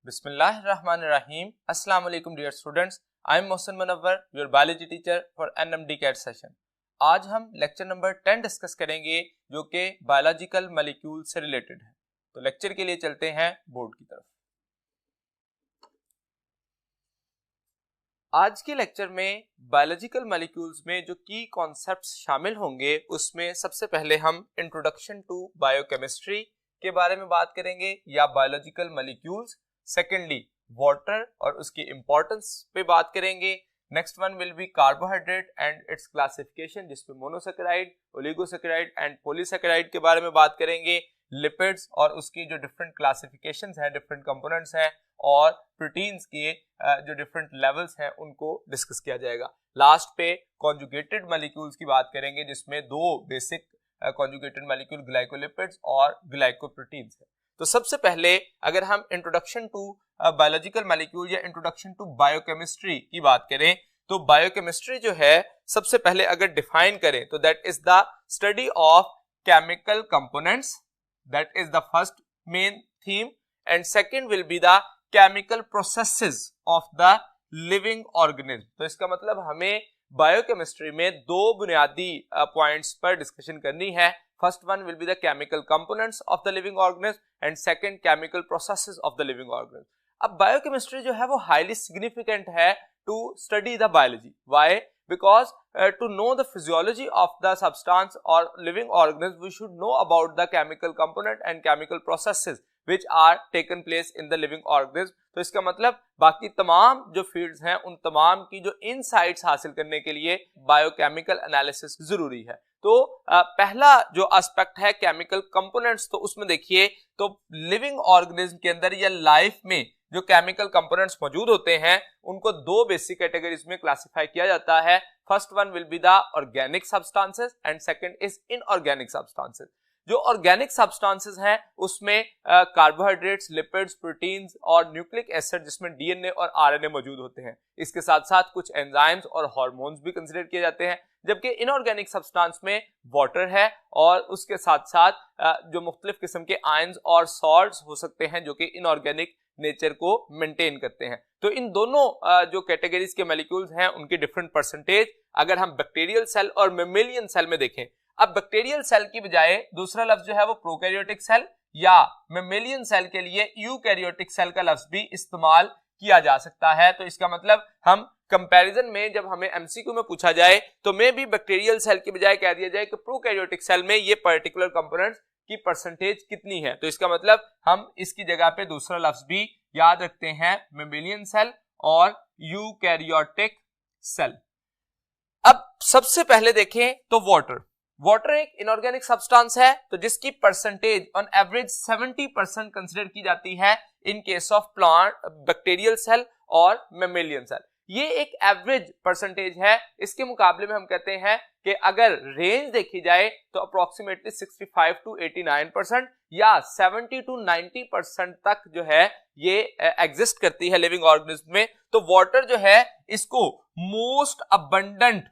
Bismillahirrahmanirrahim. Assalamu alaikum dear students. I am Mohsen Munawwar, your biology teacher for NMD CAT session. आज हम lecture number 10 discuss करेंगे जो कि biological molecule से related है। तो लेक्चर के लिए चलते हैं बोर्ड की तरफ। आज के लेक्चर में बायोलॉजिकल मॉलिक्यूल्स में जो की कॉन्सेप्ट्स शामिल होंगे उसमें सबसे पहले हम इंट्रोडक्शन टू बायोकेमिस्ट्री के बारे में बात करेंगे या बायोलॉजिकल मॉलिक्यूल्स। सेकेंडली वाटर और उसकी इंपॉर्टेंस पे बात करेंगे। Next one will B carbohydrate and it's classification, जिसमें मोनोसेकेराइड, ओलिगोसेकेराइड एंड पॉलीसेकेराइड के बारे में बात करेंगे। लिपिड्स और उसकी जो डिफरेंट क्लासिफिकेशंस हैं, डिफरेंट कंपोनेंट्स हैं और प्रोटीन्स के जो डिफरेंट लेवल्स हैं उनको डिस्कस किया जाएगा। लास्ट पे कॉन्जुगेटेड मॉलिक्यूल्स की बात करेंगे जिसमें दो बेसिक कॉन्जुगेटेड मॉलिक्यूल ग्लाइकोलिपिड्स और ग्लाइकोप्रोटीन्स है। तो सबसे पहले अगर हम इंट्रोडक्शन टू बायोलॉजिकल मॉलिक्यूल या इंट्रोडक्शन टू बायोकेमिस्ट्री की बात करें तो बायोकेमिस्ट्री जो है सबसे पहले अगर डिफाइन करें तो that is the study of chemical components, that is the first main theme, and second will be the chemical processes of the living organism. तो इसका मतलब हमें बायोकेमिस्ट्री में दो बुनियादी पॉइंट्स पर डिस्कशन करनी है। First one will be the chemical components of the living organism and second chemical processes of the living organism. अब बायोकेमिस्ट्री जो है वो हाईली सिग्निफिकेंट है to study the biology. Why? Because to know the physiology of the substance or living organism we should know about the chemical component and chemical processes which are taken place in the living organism। तो इसका मतलब बाकी तमाम जो fields हैं उन तमाम की जो इनसाइट्स हासिल करने के लिए बायोकेमिकल एनालिसिस जरूरी है। तो पहला जो एस्पेक्ट है केमिकल कंपोनेंट्स, तो उसमें देखिए तो लिविंग ऑर्गेनिज्म के अंदर या लाइफ में जो केमिकल कंपोनेंट्स मौजूद होते हैं उनको दो बेसिक कैटेगरीज में क्लासिफाई किया जाता है। First one will be the organic substances and second is inorganic substances. जो ऑर्गेनिक सब्सटेंसेस हैं उसमें कार्बोहाइड्रेट्स, लिपिड्स, प्रोटीन्स और न्यूक्लिक एसिड जिसमें डीएनए और आरएनए मौजूद होते हैं। इसके साथ साथ कुछ एंजाइम्स और हार्मोन्स भी कंसीडर किए जाते हैं। जबकि इनऑर्गेनिक सब्सटेंस में वाटर है और उसके साथ साथ जो मुख्तलिफ किस्म के आयंस और सॉल्ट्स हो सकते हैं जो कि इनऑर्गेनिक नेचर को मेंटेन करते हैं। तो इन दोनों जो कैटेगरीज के मॉलिक्यूल्स हैं उनकी डिफरेंट परसेंटेज अगर हम बैक्टीरियल सेल और मेमेलियन सेल में देखें, अब बैक्टीरियल सेल की बजाय दूसरा लफ्ज जो है वो प्रोकैरियोटिक सेल या मेमेलियन सेल के लिए यूकैरियोटिक सेल का लफ्ज भी इस्तेमाल किया जा सकता है। तो इसका मतलब हम कंपैरिजन में जब हमें एमसीक्यू में पूछा जाए तो मे भी बैक्टीरियल सेल की बजाय कह दिया जाए कि प्रोकैरियोटिक सेल में ये पर्टिकुलर कंपोनेंट्स की परसेंटेज कितनी है। तो इसका मतलब हम इसकी जगह पे दूसरा लफ्ज भी याद रखते हैं, मेमेलियन सेल और यूकैरियोटिक सेल। अब सबसे पहले देखें तो वाटर एक इनऑर्गेनिक सब्सटेंस है तो जिसकी परसेंटेज ऑन एवरेज 70% कंसीडर की जाती है in case of plant, bacterial cell और मेमेलियन सेल। ये एक एवरेज परसेंटेज है। इसके मुकाबले में हम कहते हैं कि अगर रेंज देखी जाए तो अप्रोक्सीमेटली 65 to 89% या 70 to 90% तक जो है ये एग्जिस्ट करती है लिविंग ऑर्गेनिज्म में। तो वाटर जो है इसको मोस्ट अबंडेंट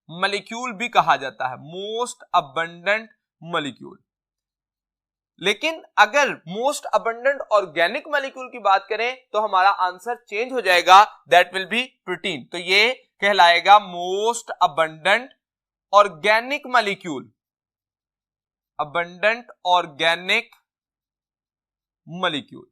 मॉलिक्यूल भी कहा जाता है, मोस्ट अबंडेंट मॉलिक्यूल। लेकिन अगर मोस्ट अबंडेंट ऑर्गेनिक मॉलिक्यूल की बात करें तो हमारा आंसर चेंज हो जाएगा, दैट विल बी प्रोटीन। तो ये कहलाएगा most abundant organic molecule, abundant organic molecule.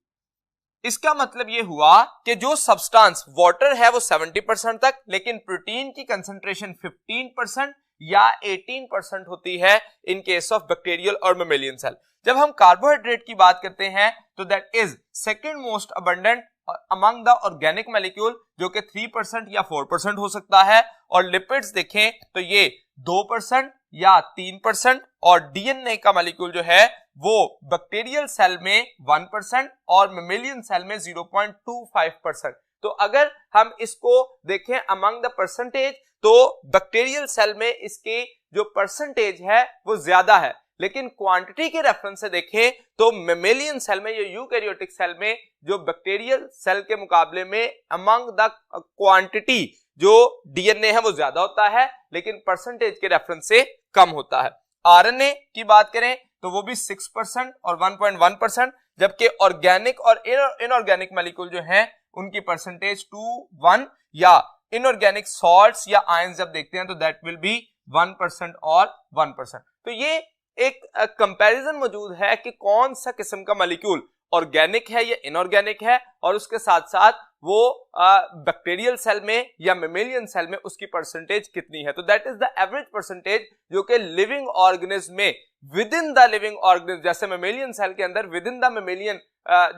इसका मतलब ये हुआ कि जो सब्सटेंस वाटर है वो 70% तक, लेकिन प्रोटीन की कंसंट्रेशन 15% या 18% होती है इन केस ऑफ बैक्टीरियल और मेमेलियन सेल। जब हम कार्बोहाइड्रेट की बात करते हैं तो that is second most abundant among the organic molecule जो कि 3% या 4% हो सकता है। और लिपिड्स देखें तो ये 2% या 3% और डीएनए का मॉलिक्यूल जो है वो बैक्टीरियल सेल में 1% और मेमेलियन सेल में 0.25%। तो अगर हम इसको देखें अमंग द परसेंटेज तो बैक्टीरियल सेल में इसकी जो परसेंटेज है वो ज्यादा है, लेकिन क्वांटिटी के रेफरेंस से देखें तो मेमेलियन सेल में या यूकैरियोटिक सेल में जो बैक्टीरियल सेल के मुकाबले में अमंग द क्वांटिटी जो डीएनए है वो ज्यादा होता है, लेकिन परसेंटेज के रेफरेंस से कम होता है। आरएनए की बात करें तो वो भी 6% और 1.1%, जबकि ऑर्गेनिक और इनऑर्गेनिक मॉलिक्यूल जो हैं उनकी परसेंटेज 2, 1 या इनऑर्गेनिक सॉल्ट्स या आयंस जब देखते हैं तो दैट विल बी 1% और 1%। तो ये एक कंपैरिजन मौजूद है कि कौन सा किस्म का मॉलिक्यूल ऑर्गेनिक है या इनऑर्गेनिक है, और उसके साथ साथ वो बैक्टीरियल सेल में या मेमेलियन सेल में उसकी परसेंटेज कितनी है। तो that is the average percentage जो कि लिविंग ऑर्गेनिज्म में with in the living organism, जैसे मेमेलियन सेल के अंदर विद इन द मेमेलियन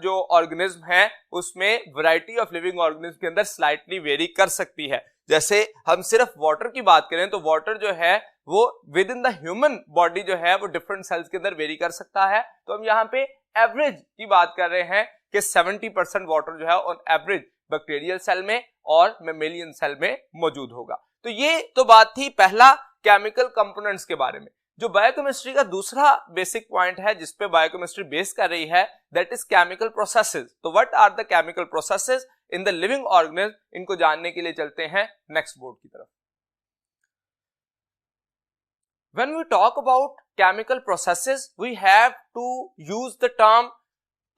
जो ऑर्गेनिज्म है उसमें वैरायटी ऑफ लिविंग ऑर्गेनिज्म के अंदर स्लाइटली वेरी कर सकती है। जैसे हम सिर्फ वाटर की बात करें तो वाटर जो है वो with in the human body जो है वो डिफरेंट सेल्स के अंदर वेरी कर सकता है। तो हम यहाँ पे एवरेज की बात कर रहे हैं कि 70% वाटर जो है ऑन एवरेज बैक्टीरियल सेल में और मेमेलियन सेल में मौजूद होगा। तो ये तो बात थी पहला केमिकल कंपोनेंट्स के बारे में। जो बायोकेमिस्ट्री का दूसरा बेसिक पॉइंट है जिस पे बायोकेमिस्ट्री बेस कर रही है दैट इज केमिकल प्रोसेसेस। तो what are the chemical processes in the living organism, इनको जानने के लिए चलते हैं नेक्स्ट बोर्ड की तरफ। When we talk about chemical processes, we have to use the term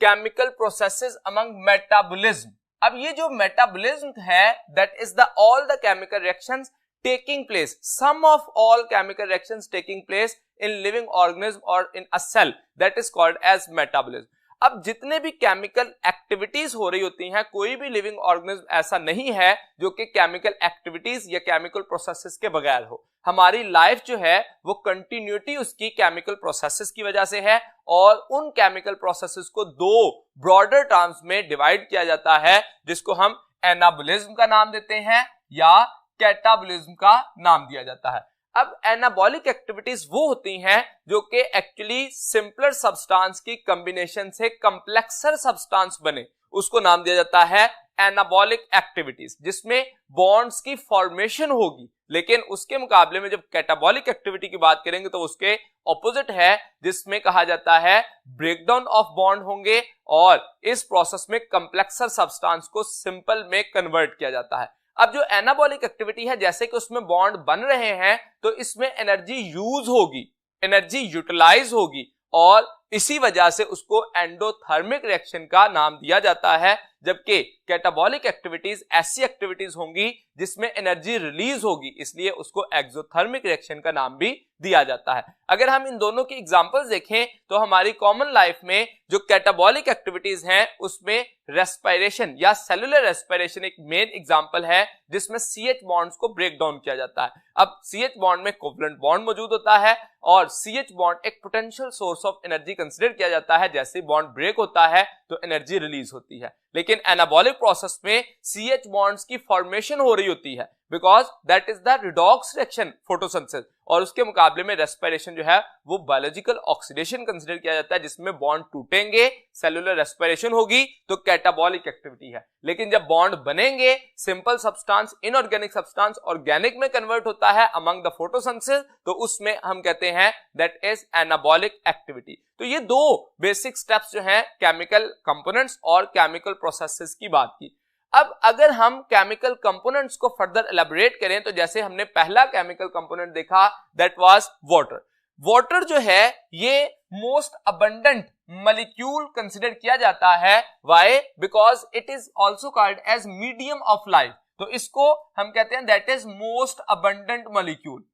chemical processes among metabolism. अब ये जो metabolism है that is the all the chemical reactions taking place, sum of all chemical reactions taking place in living organism or in a cell, that is called as metabolism. अब जितने भी chemical activities हो रही होती हैं, कोई भी लिविंग ऑर्गेनिज्म ऐसा नहीं है जो कि केमिकल एक्टिविटीज या केमिकल प्रोसेसेस के बगैर हो। हमारी लाइफ जो है वो कंटिन्यूटी उसकी केमिकल प्रोसेसेस की वजह से है, और उन केमिकल प्रोसेसेस को दो ब्रॉडर टर्म्स में डिवाइड किया जाता है जिसको हम एनाबॉलिज्म का नाम देते हैं या कैटाबॉलिज्म का नाम दिया जाता है। अब एनाबॉलिक एक्टिविटीज वो होती हैं जो कि एक्चुअली सिंपलर सब्सटेंस की कॉम्बिनेशन से कॉम्प्लेक्सर सब्सटेंस बने, उसको नाम दिया जाता है एनाबॉलिक एक्टिविटीज, जिसमें बॉन्ड्स की फॉर्मेशन होगी। लेकिन उसके मुकाबले में जब कैटाबॉलिक एक्टिविटी की बात करेंगे तो उसके ऑपोजिट है, जिसमें कहा जाता है ब्रेकडाउन ऑफ बॉन्ड होंगे और इस प्रोसेस में कॉम्प्लेक्सर सब्सटेंस को सिंपल में कन्वर्ट किया जाता है। अब जो एनाबॉलिक एक्टिविटी है, जैसे कि उसमें बॉन्ड बन रहे हैं तो इसमें एनर्जी यूज होगी, एनर्जी यूटिलाइज होगी, और इसी वजह से उसको एंडोथर्मिक रिएक्शन का नाम दिया जाता है। जबकि कैटाबॉलिक एक्टिविटीज ऐसी एक्टिविटीज होंगी जिसमें एनर्जी रिलीज होगी, इसलिए उसको एक्सोथर्मिक रिएक्शन का नाम भी दिया जाता है। अगर हम इन दोनों की एग्जांपल्स देखें तो हमारी कॉमन लाइफ में जो कैटाबॉलिक एक्टिविटीज हैं उसमें रेस्पिरेशन या सेलुलर रेस्पिरेशन एक मेन एग्जांपल है, जिसमें CH बॉन्ड्स को ब्रेक डाउन किया जाता है। अब CH बॉन्ड में कोवलेंट बॉन्ड मौजूद होता है और CH बॉन्ड एक potential source of energy consider किया जाता है। जैसे बॉन्ड ब्रेक होता है तो एनर्जी रिलीज होती है, लेकिन एनाबॉलिक प्रोसेस में CH बॉन्ड्स की फॉर्मेशन हो रही होती है because that is the redox reaction photosynthesis, और उसके मुकाबले में रेस्पिरेशन जो है वो बायोलॉजिकल ऑक्सीडेशन कंसीडर किया जाता है, जिसमें बॉन्ड टूटेंगे, सेलुलर रेस्पिरेशन होगी तो कैटाबॉलिक एक्टिविटी है। लेकिन जब बॉन्ड बनेंगे, simple substance inorganic substance organic में कन्वर्ट होता है अमंग द फोटोसिंथेसिस, तो उसमें हम कहते हैं दैट इज एनाबॉलिक एक्टिविटी। तो ये दो बेसिक स्टेप्स जो हैं केमिकल कंपोनेंट्स और केमिकल प्रोसेसेस की बात की। अब अगर हम केमिकल कंपोनेंट्स को फर्दर एलैबोरेट करें तो जैसे हमने पहला केमिकल कंपोनेंट देखा दैट वाज वाटर। वाटर जो है ये मोस्ट अबंडेंट मॉलिक्यूल कंसीडर किया जाता है। Why? Because it is also called as medium of life. तो इसको हम कहते हैं that is most abundant molecule.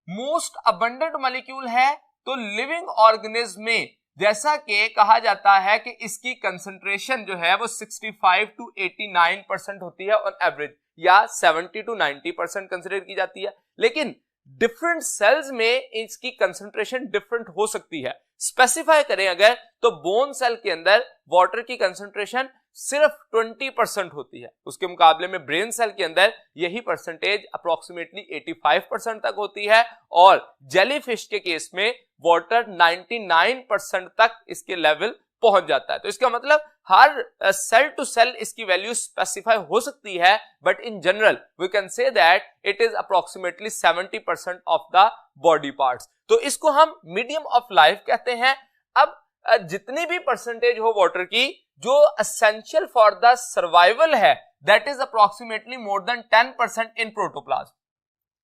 Most abundant molecule है तो लिविंग ऑर्गेनिज्म में जैसा कि कहा जाता है कि इसकी कंसंट्रेशन जो है वो 65 to 89% होती है ऑन एवरेज, या 70 to 90% कंसीडर की जाती है। लेकिन डिफरेंट सेल्स में इसकी कंसंट्रेशन डिफरेंट हो सकती है। स्पेसिफाई करें अगर तो बोन सेल के अंदर वाटर की कंसंट्रेशन सिर्फ 20% होती है, उसके मुकाबले में ब्रेन सेल के अंदर यही परसेंटेज अप्रोक्सीमेटली 85% तक होती है, और जेलीफिश के केस में वाटर 99% तक इसके लेवल पहुंच जाता है। तो इसका मतलब हर सेल टू सेल इसकी वैल्यू स्पेसिफाई हो सकती है, but in general we can say that it is approximately 70% of the body parts. तो इसको हम मीडियम ऑफ लाइफ कहते हैं। अब जितनी भी परसेंटेज हो वाटर की जो एसेंशियल फॉर द सर्वाइवल है that is approximately more than 10% in protoplasm,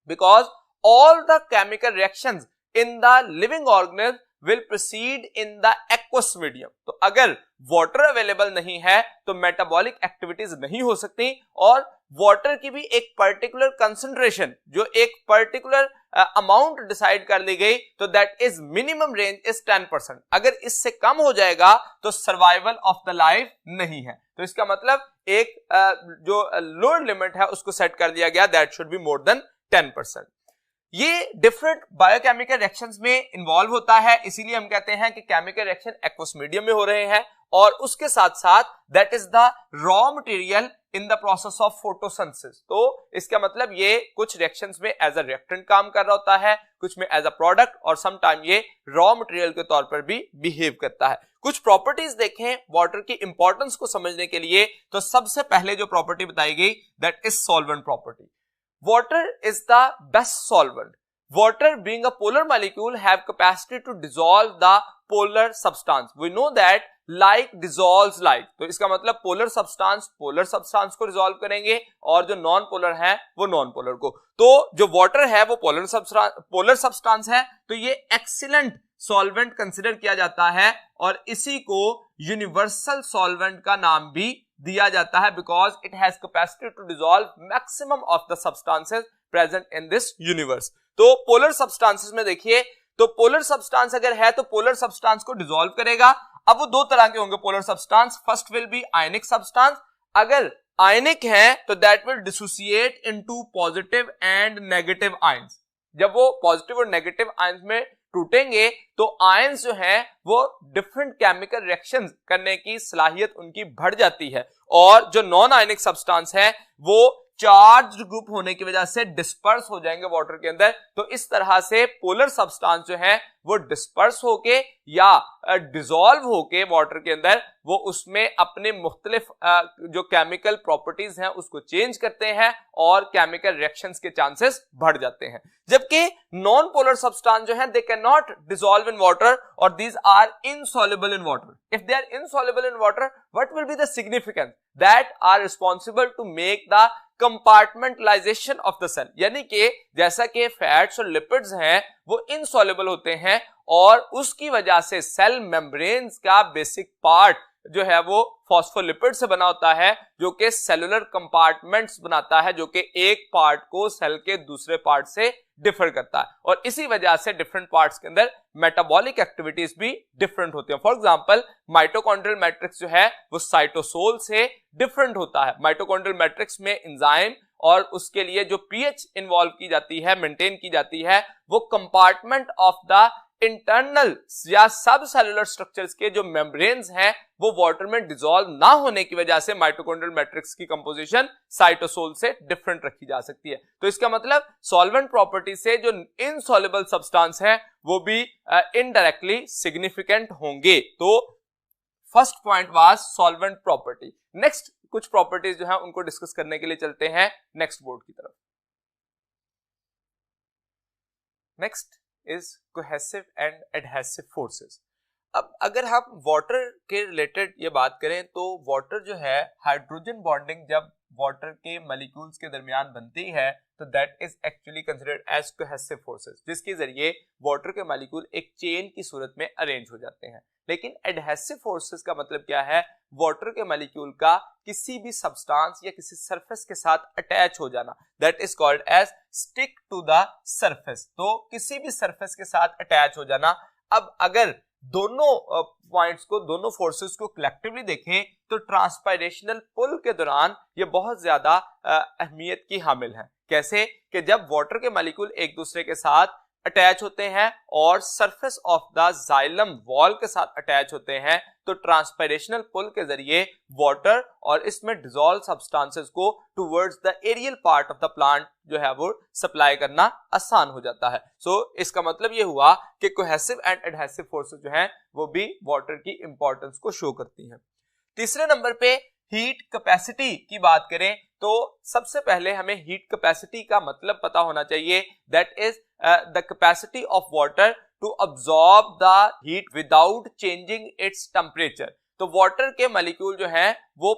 because all the chemical reactions in the living organism will proceed in the aqueous medium. तो अगर वाटर अवेलेबल नहीं है तो मेटाबॉलिक एक्टिविटीज नहीं हो सकती, और वाटर की भी एक पर्टिकुलर कंसंट्रेशन, जो एक पर्टिकुलर अमाउंट डिसाइड कर ली गई, तो that is minimum range is 10%। अगर इससे कम हो जाएगा तो सर्वाइवल ऑफ द लाइफ नहीं है। तो इसका मतलब एक जो लोअर लिमिट है उसको सेट कर दिया गया, that should be more than 10%। ये डिफरेंट बायोकेमिकल रिएक्शंस में इन्वॉल्व होता है, इसीलिए हम कहते हैं कि केमिकल रिएक्शन एक्वस मीडियम में हो रहे हैं, और उसके साथ साथ that is the raw material in the process of photosynthesis. तो इसका मतलब ये कुछ रिएक्शंस में एज अ रिएक्टेंट काम कर रहा होता है, कुछ में एज अ प्रोडक्ट, और सम टाइम ये रॉ मटेरियल के तौर पर भी बिहेव करता है। कुछ प्रॉपर्टीज देखें वाटर की इंपॉर्टेंस को समझने के लिए, तो सबसे पहले जो प्रॉपर्टी बताई गई that is solvent property. Water is the best solvent. Water, being a polar molecule, have capacity to dissolve the polar substance. We know that like dissolves like. तो इसका मतलब polar substance को dissolve करेंगे, और जो non polar है वो non polar को। तो जो water है वो polar substance है, तो ये excellent solvent consider किया जाता है, और इसी को universal solvent का नाम भी दिया जाता है, because it has capacity to dissolve maximum of the substances present in this universe. तो polar substances में देखिए, तो polar substance अगर है तो polar substance को dissolve करेगा। अब वो दो तरह के होंगे polar substance, first will be ionic substance। अगर ionic है तो that will dissociate into positive and negative ions। जब वो पॉजिटिव और नेगेटिव आयंस में टूटेंगे तो आयंस जो हैं वो डिफरेंट केमिकल रिएक्शंस करने की सलाहियत उनकी बढ़ जाती है, और जो नॉन आयनिक सब्सटेंस है वो चार्ज ग्रुप होने की वजह से डिस्पर्स हो जाएंगे वाटर के अंदर। तो इस तरह से पोलर सब्सटेंस जो है वो डिस्पर्स होके या डिसॉल्व होके वाटर के अंदर वो उसमें अपने मुख्तलिफ जो केमिकल प्रॉपर्टीज हैं उसको चेंज करते हैं, और केमिकल रिएक्शंस के चांसेस बढ़ जाते हैं। जबकि नॉन पोलर सब्सटेंस जो है they can not dissolve in water, और these are insoluble in water. If they are insoluble in water, what will be the significance that are responsible to make the compartmentalisation of the cell. यानी कि जैसा कि fats और lipids हैं वो insoluble होते हैं, और उसकी वजह से सेल मेम्ब्रेन्स का बेसिक पार्ट जो है वो फॉस्फोलिपिड से बना होता है, जो कि सेलुलर कंपार्टमेंट्स बनाता है, जो कि एक पार्ट को सेल के दूसरे पार्ट से डिफर करता है, और इसी वजह से डिफरेंट पार्ट्स के अंदर मेटाबॉलिक एक्टिविटीज भी डिफरेंट होती है। फॉर एग्जांपल माइटोकॉन्ड्रियल मैट्रिक्स जो है वो साइटोसोल से डिफरेंट होता है। माइटोकॉन्ड्रियल मैट्रिक्स में एंजाइम और उसके लिए जो पीएच इन्वॉल्व की जाती है, मेंटेन की जाती है, वो कंपार्टमेंट ऑफ द इंटरनल या सब सेलुलर स्ट्रक्चर्स के जो मेम्ब्रेन्स हैं वो वाटर में डिसॉल्व ना होने की वजह से माइटोकॉन्ड्रियल मैट्रिक्स की कंपोजिशन साइटोसोल से डिफरेंट रखी जा सकती है। तो इसका मतलब सॉल्वेंट प्रॉपर्टी से जो इनसॉल्युबल सब्सटेंस है वो भी इनडायरेक्टली सिग्निफिकेंट होंगे। तो first point was solvent property. Next कुछ प्रॉपर्टीज जो है उनको डिस्कस करने के लिए चलते हैं नेक्स्ट बोर्ड की तरफ। Next is cohesive and adhesive forces। अब अगर हम वाटर के रिलेटेड ये बात करें तो वाटर जो है हाइड्रोजन बॉन्डिंग जब वाटर के मॉलिक्यूल्स के दरमियान बनती है तो that is actually considered as cohesive forces, जिसके जरिए वाटर के मॉलिक्यूल एक चेन की सूरत में अरेंज हो जाते हैं। लेकिन एडहेसिव फोर्सेस का मतलब क्या है? वाटर के मॉलिक्यूल का किसी भी सब्सटेंस या किसी सरफेस के साथ अटैच हो जाना, that is called as stick to the surface. तो किसी भी सरफेस के साथ अटैच हो जाना। अब अगर दोनों पॉइंट्स को, दोनों फोर्सेस को कलेक्टिवली देखें तो ट्रांसपायरेशनल पुल के दौरान ये बहुत ज्यादा अहमियत की हामिल है। कैसे? कि जब वाटर के मॉलिक्यूल एक दूसरे के साथ अटैच होते हैं और surface of the xylem wall के साथ अटैच होते हैं तो ट्रांसपायरेशनल पुल के जरिए वाटर और इसमें डिसॉल्व सब्सटेंसेस को towards the aerial part of the plant जो है वो सप्लाई करना आसान हो जाता है। सो इसका मतलब ये हुआ कि कोहेसिव एंड एडहेसिव फोर्सेस जो हैं वो भी वाटर की इंपॉर्टेंस को शो करती हैं। तीसरे नंबर पे हीट कैपेसिटी की बात करें तो सबसे पहले हमें हीट कैपेसिटी का मतलब पता होना चाहिए। That is the capacity of water to absorb the heat without changing its temperature. तो वाटर के मॉलिक्यूल जो हैं वो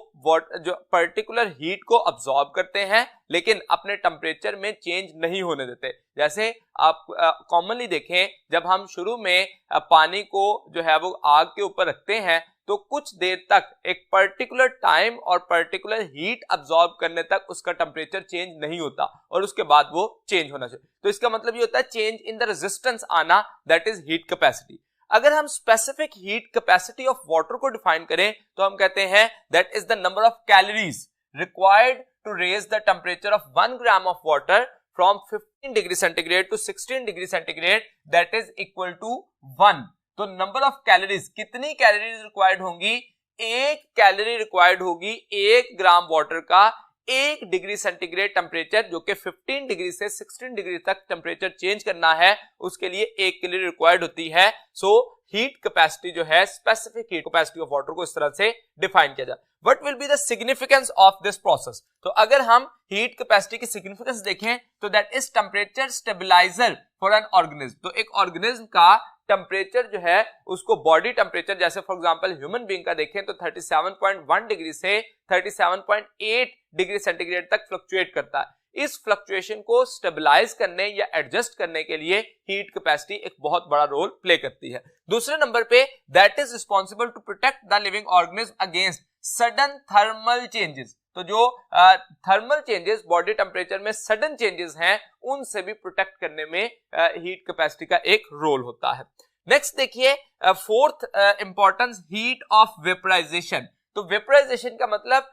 जो पर्टिकुलर हीट को अब्सॉर्ब करते हैं लेकिन अपने टेम्परेचर में चेंज नहीं होने देते। जैसे आप कॉमनली देखें, जब हम शुरू में पानी को जो है वो आग के ऊपर रखते हैं तो कुछ देर तक एक पर्टिकुलर टाइम और पर्टिकुलर हीट अब्सॉर्ब करने तक उसका टेम्परेचर चेंज नहीं होता और उसके बाद वो चेंज होना चाहिए। तो इसका मतलब ये होता है चेंज इन द रेजिस्टेंस आना, दैट इज हीट कैपेसिटी। अगर हम specific heat capacity of water को डिफाइन करें तो हम कहते हैं that is the number of calories required to raise the temperature of 1 gram of water from 15 degree centigrade to 16 degree centigrade, that is equal to 1। तो number of calories, कितनी calories required होंगी? 1 calorie required होगी 1 gram water का 1 degree centigrade temperature, जो कि 15 degree से 16 degree तक temperature change करना है, उसके लिए 1 कैलोरी रिक्वायर्ड होती है। सो हीट कैपेसिटी जो है, specific heat capacity of water को इस तरह से डिफाइन किया जाए। What will be the significance of this process? तो अगर हम हीट कैपेसिटी की सिग्निफिकेंस देखें तो that is temperature stabiliser for an organism. तो एक ऑर्गेनिज्म का टेम्परेचर जो है उसको बॉडी टेम्परेचर, जैसे फॉर एग्जांपल ह्यूमन बीइंग का देखें तो 37.1 डिग्री से 37.8 डिग्री सेंटीग्रेड तक फ्लक्चुएट करता है। इस फ्लक्चुएशन को स्टेबलाइज करने या एडजस्ट करने के लिए हीट कैपेसिटी एक बहुत बड़ा रोल प्ले करती है। दूसरे नंबर पे that is responsible to protect the living organism against sudden thermal changes. तो जो थर्मल चेंजेस, बॉडी टेम्परेचर में सडन चेंजेस हैं, उनसे भी प्रोटेक्ट करने में हीट कैपेसिटी का एक रोल होता है। नेक्स्ट देखिए, fourth importance, heat of vaporisation. तो वेपराइजेशन का मतलब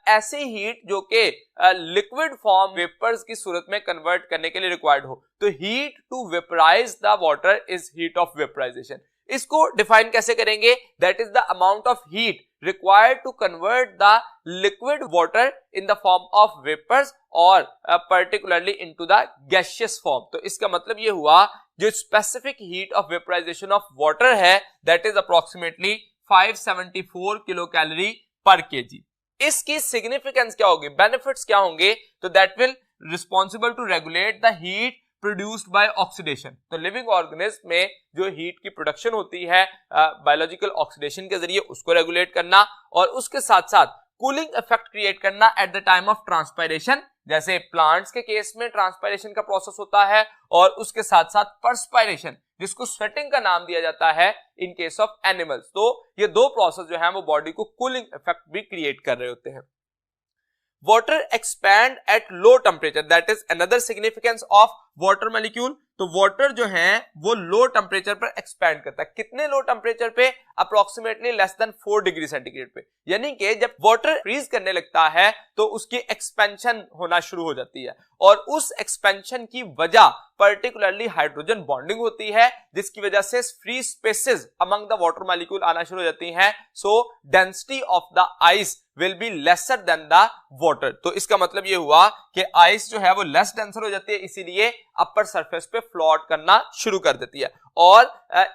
ऐसी हीट जो कि लिक्विड फॉर्म वेपर्स की सूरत में कन्वर्ट करने के लिए रिक्वायर्ड हो। तो heat to vaporise the water is heat of vaporisation. इसको डिफाइन कैसे करेंगे? That is the amount of heat required to convert the liquid water in the form of vapors or particularly into the gaseous form। तो इसका मतलब ये हुआ, जो specific heat of vaporization of water है, that is approximately 574 kilocalorie per kg। इसकी significance क्या होगी, benefits क्या होंगे? तो that will responsible to regulate the heat produced by oxidation. तो लिविंग ऑर्गेनिज्म में जो हीट की प्रोडक्शन होती है बायोलॉजिकल ऑक्सीडेशन के जरिए, उसको रेगुलेट करना और उसके साथ साथ कूलिंग इफेक्ट क्रिएट करना at the time of transpiration. जैसे प्लांट्स के केस में ट्रांसपायरेशन का प्रोसेस होता है और उसके साथ साथ परस्पायरेशन, जिसको स्वेटिंग का नाम दिया जाता है इन केस ऑफ एनिमल्स। तो ये दो प्रोसेस जो है वो बॉडी को कूलिंग इफेक्ट भी क्रिएट कर रहे होते हैं। Water expand at low temperature, that is another significance of water molecule। तो वाटर जो है वो लो टेम्परेचर पर एक्सपैंड करता है। कितने लो टेम्परेचर पे? Approximately less than 4 degree centigrade पे। यानी कि जब वाटर फ्रीज करने लगता है तो उसकी एक्सपेंशन होना शुरू हो जाती है और उस एक्सपेंशन की वजह पर्टिकुलरली हाइड्रोजन बॉन्डिंग होती है, जिसकी वजह से free spaces among the water molecule आना शुरू हो जाती हैं। सो density of the ice will be lesser than the water. तो इसका मतलब ये हुआ कि आइस जो है वो लेस डेंसर हो जाती है, इसीलिए अपर सरफेस पे फ्लोट करना शुरू कर देती है। और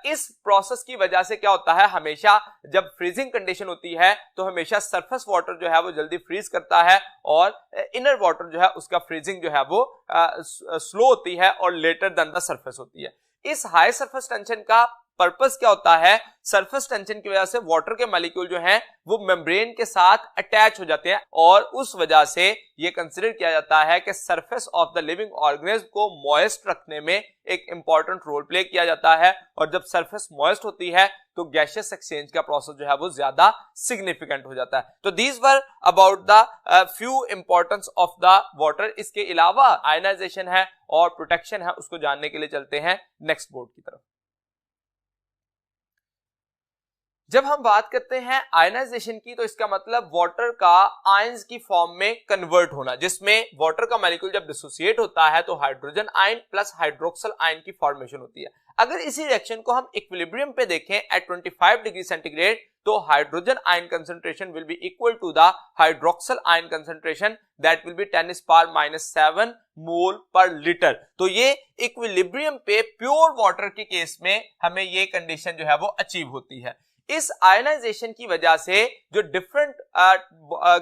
इस प्रोसेस की वजह से क्या होता है, हमेशा जब फ्रीजिंग कंडीशन होती है तो हमेशा सरफेस वाटर जो है वो जल्दी फ्रीज करता है और इनर वाटर जो है उसका फ्रीजिंग जो है वो स्लो होती है और लेटर देन द सरफेस होती है। इस हाई सरफेस टेंशन का पर्पस क्या होता है? सरफेस टेंशन की वजह से वाटर के मॉलिक्यूल जो हैं वो मेम्ब्रेन के साथ अटैच हो जाते हैं और उस वजह से ये कंसीडर किया जाता है कि surface of the living organism को मॉइस्ट रखने में एक इंपॉर्टेंट रोल प्ले किया जाता है। और जब सरफेस मॉइस्ट होती है तो गैसियस एक्सचेंज का प्रोसेस जो है वो ज्यादा सिग्निफिकेंट हो जाता है। तो these were about the few importance of the water. इसके अलावा आयनाइजेशन है और प्रोटेक्शन है, उसको जानने के लिए चलते हैं नेक्स्ट बोर्ड की तरफ। जब हम बात करते हैं आयनाइजेशन की तो इसका मतलब वाटर का आयंस की फॉर्म में कन्वर्ट होना, जिसमें वाटर का मॉलिक्यूल जब डिसोसिएट होता है तो hydrogen ion plus hydroxyl ion की फॉर्मेशन होती है। अगर इसी रिएक्शन को हम इक्विलिब्रियम पे देखें एट 25 डिग्री सेंटीग्रेड तो hydrogen ion concentration will be equal to the hydroxyl ion concentration, that will be 10⁻⁻⁷ mole per litre. तो ये इक्विलिब्रियम पे प्योर वाटर के केस में हमें ये कंडीशन जो है वो अचीव होती है। इस आयनाइजेशन की वजह से जो डिफरेंट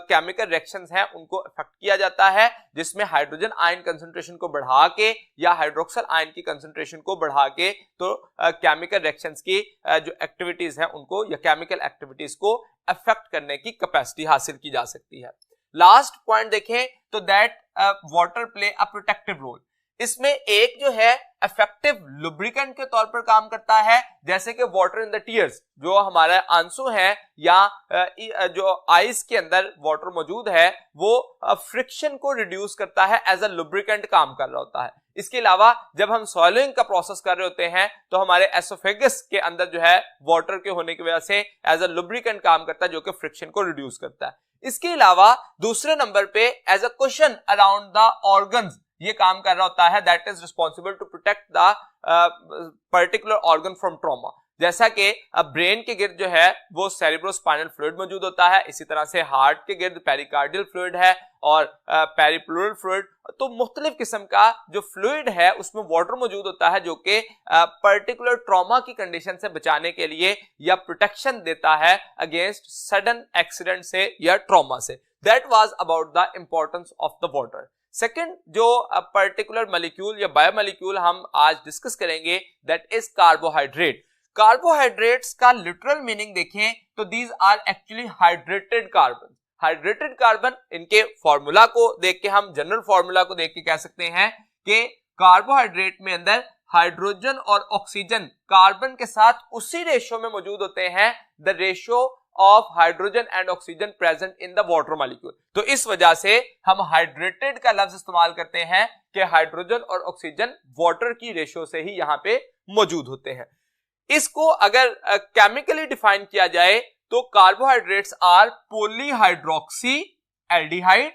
केमिकल रिएक्शंस हैं उनको इफेक्ट किया जाता है, जिसमें हाइड्रोजन आयन कंसंट्रेशन को बढ़ा के या हाइड्रोक्सिल आयन की कंसंट्रेशन को बढ़ा के तो केमिकल रिएक्शंस की जो एक्टिविटीज हैं उनको या केमिकल एक्टिविटीज को अफेक्ट करने की कैपेसिटी हासिल की जा सकती है। लास्ट पॉइंट देखें तो that water play a protective role. इसमें एक जो है इफेक्टिव लुब्रिकेंट के तौर पर काम करता है, जैसे कि वाटर इन द टीयर्स, जो हमारे आंसू है या जो आइस के अंदर वाटर मौजूद है वो फ्रिक्शन को रिड्यूस करता है, एज अ लुब्रिकेंट काम कर रहा होता है। इसके अलावा जब हम सॉइलिंग का प्रोसेस कर रहे होते हैं तो हमारे एसोफेगस के अंदर जो है वाटर के होने की वजह से एज अ लुब्रिकेंट काम करता है, जो कि फ्रिक्शन को रिड्यूस करता है। इसके अलावा दूसरे नंबर पे as a cushion around the organs ये काम कर रहा होता है, that is responsible to protect the particular organ from trauma. जैसा कि ब्रेन के गिर्द जो है वो सेरिब्रोस्पाइनल फ्लूइड मौजूद होता है, इसी तरह से हार्ट के गिर्द पेरिकार्डियल फ्लूइड है और पेरिप्लूरल फ्लूइड, तो मुख्तलिफ किस्म का जो फ्लूइड है उसमें वाटर मौजूद होता है, जो कि पर्टिकुलर ट्रॉमा की कंडीशन से बचाने के लिए या प्रोटेक्शन देता है अगेंस्ट सडन एक्सीडेंट से या ट्रॉमा से। That was about the importance of the water. Second जो पर्टिकुलर मॉलिक्यूल या बायोमॉलिक्यूल हम आज डिस्कस करेंगे दैट इज कार्बोहाइड्रेट। कार्बोहाइड्रेट्स का लिटरल मीनिंग देखें तो these are actually hydrated carbon. Hydrated carbon, इनके फॉर्मूला को देख के हम जनरल फॉर्मूला को देख के कह सकते हैं कि कार्बोहाइड्रेट में अंदर हाइड्रोजन और ऑक्सीजन कार्बन के साथ उसी रेशियो में मौजूद होते हैं, the ratio of hydrogen and oxygen present in the water molecule. तो इस वजह से हम हाइड्रेटेड का लफ्ज इस्तेमाल करते हैं कि हाइड्रोजन और ऑक्सीजन वाटर की रेशियो से ही यहां पे मौजूद होते हैं। इसको अगर केमिकली डिफाइन किया जाए तो कार्बोहाइड्रेट्स आर पॉलीहाइड्रोक्सी एल्डिहाइड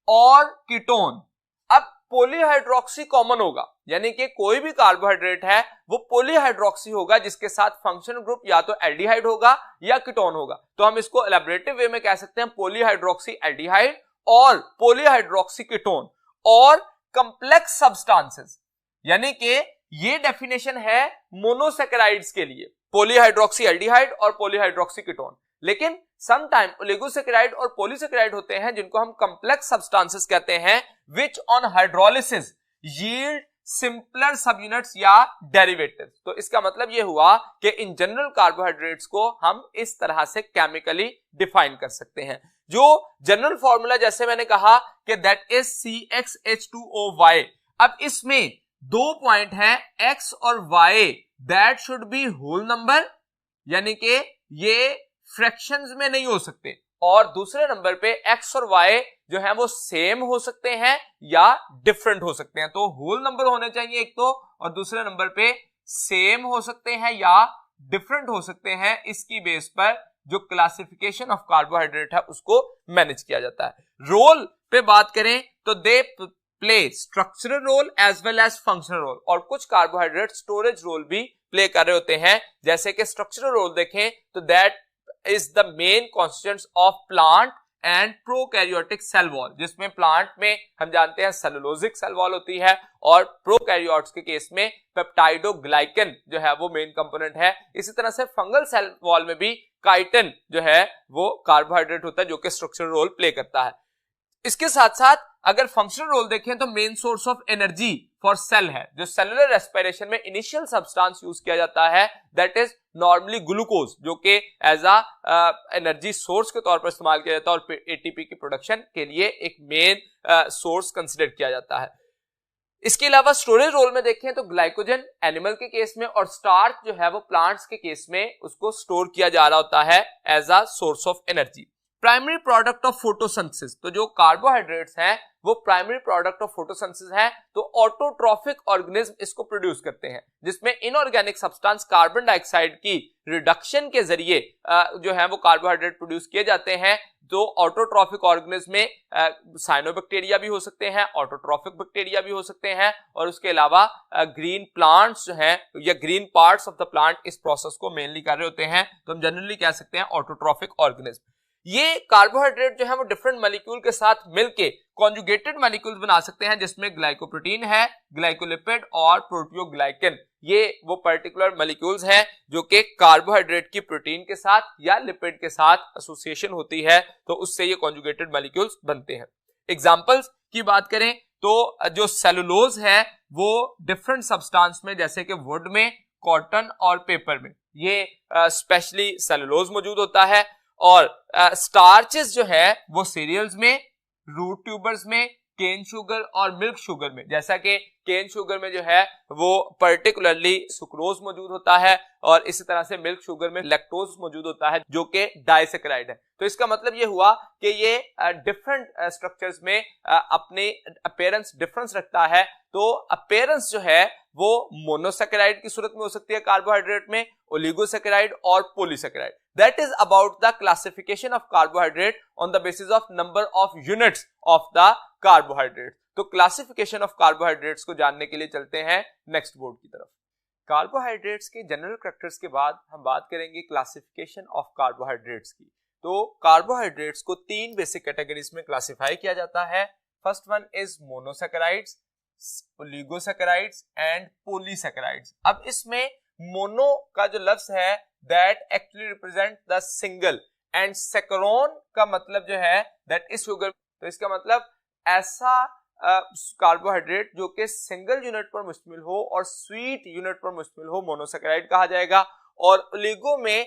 और कीटोन। अब पॉलीहाइड्रोक्सी कॉमन होगा, यानी कि कोई भी कार्बोहाइड्रेट है वो पॉलीहाइड्रोक्सी होगा जिसके साथ फंक्शनल ग्रुप या तो एल्डिहाइड होगा या कीटोन होगा। तो हम इसको इलैबोरेटिव वे में कह सकते हैं पॉलीहाइड्रोक्सी एल्डिहाइड और पॉलीहाइड्रोक्सी कीटोन और कॉम्प्लेक्स सब्सटेंसेस, यानी कि ये डेफिनेशन है मोनोसैकेराइड्स के लिए, पॉलीहाइड्रोक्सी एल्डिहाइड और पॉलीहाइड्रोक्सी कीटोन। लेकिन समटाइम ओलिगोसैकेराइड और पॉलीसैकेराइड होते हैं जिनको हम कॉम्प्लेक्स सब्सटेंसेस कहते हैं, which on hydrolysis yield simpler subunits या डेरिवेटिव्स। तो इसका मतलब यह हुआ कि इन जनरल कार्बोहाइड्रेट्स को हम इस तरह से केमिकली डिफाइन कर सकते हैं। जो जनरल फॉर्मूला जैसे मैंने कहा कि दैट इज CxH2OY। अब इसमें दो पॉइंट है x और y, that should be whole number, यानी कि ये फ्रैक्शंस में नहीं हो सकते, और दूसरे नंबर पे x और y जो है वो सेम हो सकते हैं या डिफरेंट हो सकते हैं। तो होल नंबर होने चाहिए एक तो, और दूसरे नंबर पे सेम हो सकते हैं या डिफरेंट हो सकते हैं। इसकी बेस पर जो क्लासिफिकेशन ऑफ कार्बोहाइड्रेट है उसको मैनेज किया जाता है। रोल पे बात करें तो they play structural role as well as functional role, और कुछ कार्बोहाइड्रेट स्टोरेज रोल भी प्ले कर रहे होते हैं। जैसे कि स्ट्रक्चरल रोल देखें तो that is the main constituents of plant and prokaryotic cell wall, जिसमें प्लांट में हम जानते हैं सेलुलोजिक सेल वॉल होती है और प्रोकैरियोट्स के केस में पेप्टाइडोग्लाइकन जो है वो मेन कंपोनेंट है। इसी तरह से फंगल सेल वॉल में भी काइटिन जो है वो कार्बोहाइड्रेट होता है जो कि स्ट्रक्चरल रोल प्ले करता है। इसके साथ साथ अगर फंक्शनल रोल देखें तो main source of energy for sale है, जो सेलुलर रेस्पिरेशन में इनिशियल सब्सटेंस यूज किया जाता है दैट इज नॉर्मली ग्लूकोज, जो कि एज अ एनर्जी सोर्स के तौर पर इस्तेमाल किया जाता है और एटीपी की प्रोडक्शन के लिए एक मेन सोर्स कंसिडर किया जाता है। इसके अलावा स्टोरेज रोल में देखें तो ग्लाइकोजन एनिमल के केस में और स्टार्च जो है वो प्लांट्स के केस में उसको स्टोर किया जा रहा होता है as a source of energy. Primary product of photosynthesis, तो जो कार्बोहाइड्रेट्स हैं वो प्राइमरी प्रोडक्ट ऑफ फोटोसिंथेसिस है, तो ऑटोट्रॉफिक ऑर्गेनिज्म इसको प्रोड्यूस करते हैं, जिसमें इनऑर्गेनिक सब्सटेंस कार्बन डाइऑक्साइड की रिडक्शन के जरिए जो है वो कार्बोहाइड्रेट प्रोड्यूस किए जाते हैं। तो ऑटोट्रॉफिक ऑर्गेनिज्म में साइनोबैक्टीरिया भी हो सकते हैं, ऑटोट्रॉफिक बैक्टीरिया भी हो सकते हैं, और उसके अलावा ग्रीन प्लांट्स जो हैं या green parts of the plant इस प्रोसेस को मेनली कर रहे होते हैं। तो हम जनरली कह सकते हैं ऑटोट्रॉफिक ऑर्गेनिज्म। ये कार्बोहाइड्रेट जो है वो डिफरेंट मॉलिक्यूल के साथ मिलके कॉन्जुगेटेड मॉलिक्यूल्स बना सकते हैं, जिसमें ग्लाइकोप्रोटीन है, ग्लाइकोलिपिड और प्रोटियोग्लाइकन ये वो पर्टिकुलर मॉलिक्यूल्स हैं जो कि कार्बोहाइड्रेट की प्रोटीन के साथ या लिपिड के साथ एसोसिएशन होती है तो उससे ये कॉन्जुगेटेड मॉलिक्यूल्स बनते हैं। एग्जांपल्स की बात करें तो जो सेलुलोज है वो डिफरेंट सब्सटेंस में जैसे कि वुड में, कॉटन और पेपर में ये स्पेशली सेलुलोज मौजूद होता है। और स्टार्चेस जो है वो सीरियल्स में, रूट ट्यूबर्स में, केन शुगर और मिल्क शुगर में, जैसा कि केन शुगर में जो है वो पर्टिकुलरली सुक्रोज मौजूद होता है और इसी तरह से मिल्क शुगर में लैक्टोज मौजूद होता है जो कि डाइसैकेराइड है। तो इसका मतलब ये हुआ कि ये डिफरेंट स्ट्रक्चर्स में अपने अपीयरेंस डिफरेंस रखता है। तो अपीयरेंस जो है वो मोनोसैकेराइड की सूरत में हो सकती है कार्बोहाइड्रेट में, ओलिगोसैकेराइड और polysaccharide. That is about the classification of carbohydrate on the basis of number of units of the carbohydrate. तो क्लासिफिकेशन ऑफ कार्बोहाइड्रेट्स को जानने के लिए चलते हैं नेक्स्ट बोर्ड की तरफ। कार्बोहाइड्रेट्स के जनरल कैरेक्टर्स के बाद हम बात करेंगे क्लासिफिकेशन ऑफ कार्बोहाइड्रेट्स की। तो कार्बोहाइड्रेट्स को तीन बेसिक कैटेगरीज में क्लासिफाई किया जाता है। First one is monosaccharides, oligosaccharides and polysaccharides. अब इसमें मोनो का जो लफ्ज है that actually represent the single and saccharon का मतलब जो है दैट इज शुगर। तो इसका मतलब ऐसा कार्बोहाइड्रेट जो कि सिंगल यूनिट पर मुश्तमिल हो और स्वीट यूनिट पर मुश्तमिल हो मोनोसैकेराइड कहा जाएगा। और ओलिगो में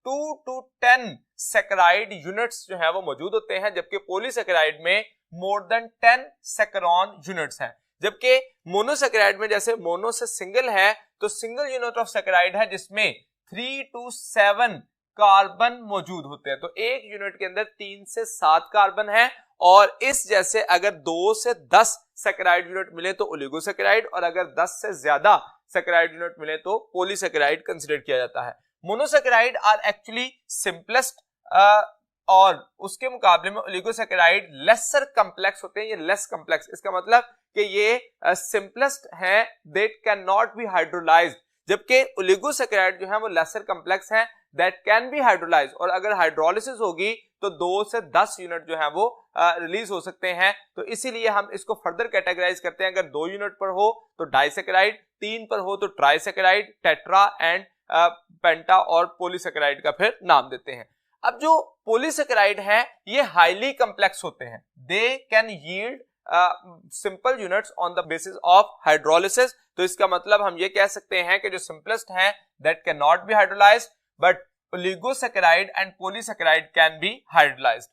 2 to 10 सैकेराइड यूनिट्स जो है वो मौजूद होते हैं, जबकि पॉलीसैकेराइड में मोर देन 10 सैकरोन यूनिट्स हैं। जबकि मोनोसैकेराइड में जैसे मोनो से सिंगल है तो सिंगल यूनिट ऑफ सैकेराइड है जिसमें 3 to 7 कार्बन मौजूद होते हैं। तो एक यूनिट के अंदर 3 से 7 कार्बन है और इस जैसे अगर 2 से 10 सैकेराइड यूनिट मिले तो ओलिगोसैकेराइड और अगर 10 से ज्यादा सैकेराइड यूनिट मिले तो पॉलीसैकेराइड कंसीडर किया जाता है। मोनोसैकेराइड आर एक्चुअली सिंपलेस्ट और उसके मुकाबले में ओलिगोसैकेराइड लेसर कॉम्प्लेक्स होते हैं। ये लेस कॉम्प्लेक्स, इसका मतलब कि ये सिंपलेस्ट हैं, दे कैन नॉट बी हाइड्रोलाइज्ड, जबकि ओलिगोसैकेराइड जो है वो लेसर कॉम्प्लेक्स हैं दैट कैन बी हाइड्रोलाइज्ड और अगर हाइड्रोलिसिस होगी तो 2 से 10 यूनिट जो है वो रिलीज हो सकते हैं। तो इसीलिए हम इसको फर्दर कैटेगराइज करते हैं। अगर 2 यूनिट पर हो तो डाइसैकेराइड, 3 पर हो तो ट्राइसैकेराइड, टेट्रा एंड पेंटा और पॉलीसैकेराइड का फिर नाम देते हैं। अब जो पॉलीसैकेराइड है ये हाईली कॉम्प्लेक्स होते हैं, they can yield simple units on the basis of hydrolysis. तो इसका मतलब हम ये कह सकते हैं कि जो सिंपलेस्ट हैं that can not be hydrolysed but oligosaccharide and polysaccharide can be hydrolysed.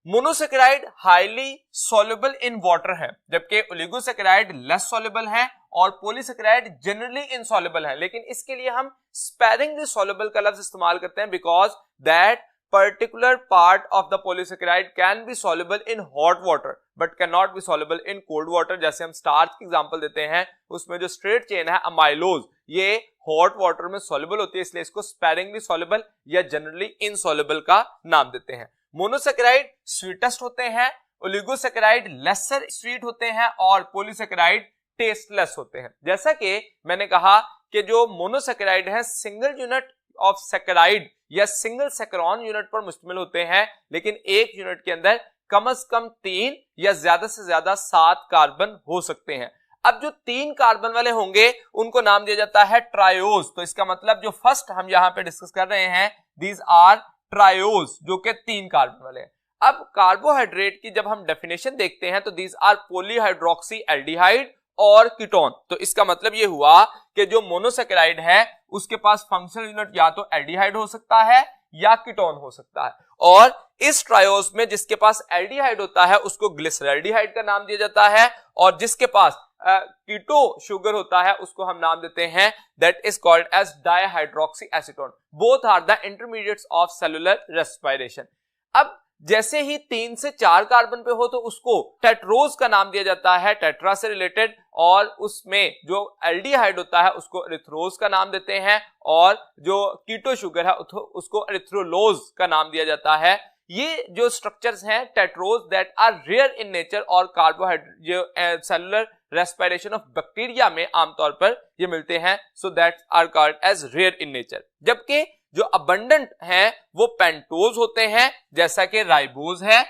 Monosaccharide highly soluble in water है, जबकि ओलिगोसैकेराइड लेस सॉल्युबल है और पॉलीसैकेराइड जनरली इनसॉल्युबल है। लेकिन इसके लिए हम स्पेरिंगली सॉल्युबल का लफ्ज इस्तेमाल करते हैं because that particular part of the polysaccharide can be soluble in hot water but cannot be soluble in cold water। जैसे हम स्टार्च की एग्जांपल देते हैं उसमें जो स्ट्रेट चेन है अमाइलोज ये हॉट वाटर में सॉल्युबल होती है, इसलिए इसको स्पेरिंगली सॉल्युबल या जनरली इनसॉल्युबल का नाम देते हैं। मोनोसैकेराइड स्वीटेस्ट होते हैं, ओलिगोसैकेराइड लेसर स्वीट होते हैं और पॉलीसैकेराइड टेस्टलेस होते हैं। जैसा कि मैंने कहा कि जो मोनोसैकेराइड है सिंगल यूनिट ऑफ सैकेराइड या सिंगल सैकरोन यूनिट पर मुश्तमिल होते हैं, लेकिन एक यूनिट के अंदर कम से कम 3 या ज्यादा से ज्यादा 7 कार्बन हो सकते हैं। अब जो 3 कार्बन वाले होंगे उनको नाम दिया जाता है ट्रायोज। तो इसका मतलब जो फर्स्ट हम यहां पे डिस्कस कर रहे हैं दीज आर ट्रायोज जो कि 3 कार्बन वाले हैं। अब कार्बोहाइड्रेट की जब हम डेफिनेशन देखते हैं तो दीज आर पॉलीहाइड्रोक्सी एल्डिहाइड और कीटोन। तो इसका मतलब ये हुआ कि जो मोनोसैकेराइड है उसके पास फंक्शनल यूनिट या तो एल्डिहाइड हो सकता है या कीटोन हो सकता है और इस ट्रायोज में जिसके पास एल्डिहाइड होता है उसको ग्लिसरैल्डिहाइड का नाम दिया जाता है और जिसके पास कीटो शुगर होता है उसको हम नाम देते हैं that is called as dihydroxy acetone. Both are the intermediates of cellular respiration. अब जैसे ही 3 से 4 कार्बन पे हो तो उसको टेट्रोज का नाम दिया जाता है, टेट्रा से रिलेटेड, और उसमें जो एल्डिहाइड होता है उसको एरिथ्रोज का नाम देते हैं और जो कीटो शुगर है उसको एरिथ्रोलोज का नाम दिया जाता है। ये जो स्ट्रक्चर्स हैं tetrose that are rare in nature और कार्बोहाइड्रेट जो सेलुलर रेस्पिरेशन ऑफ बैक्टीरिया में आमतौर पर ये मिलते हैं, so that are called as rare in nature. जबकि जो अबंडेंट हैं वो पेंटोज होते हैं जैसा कि राइबोज है,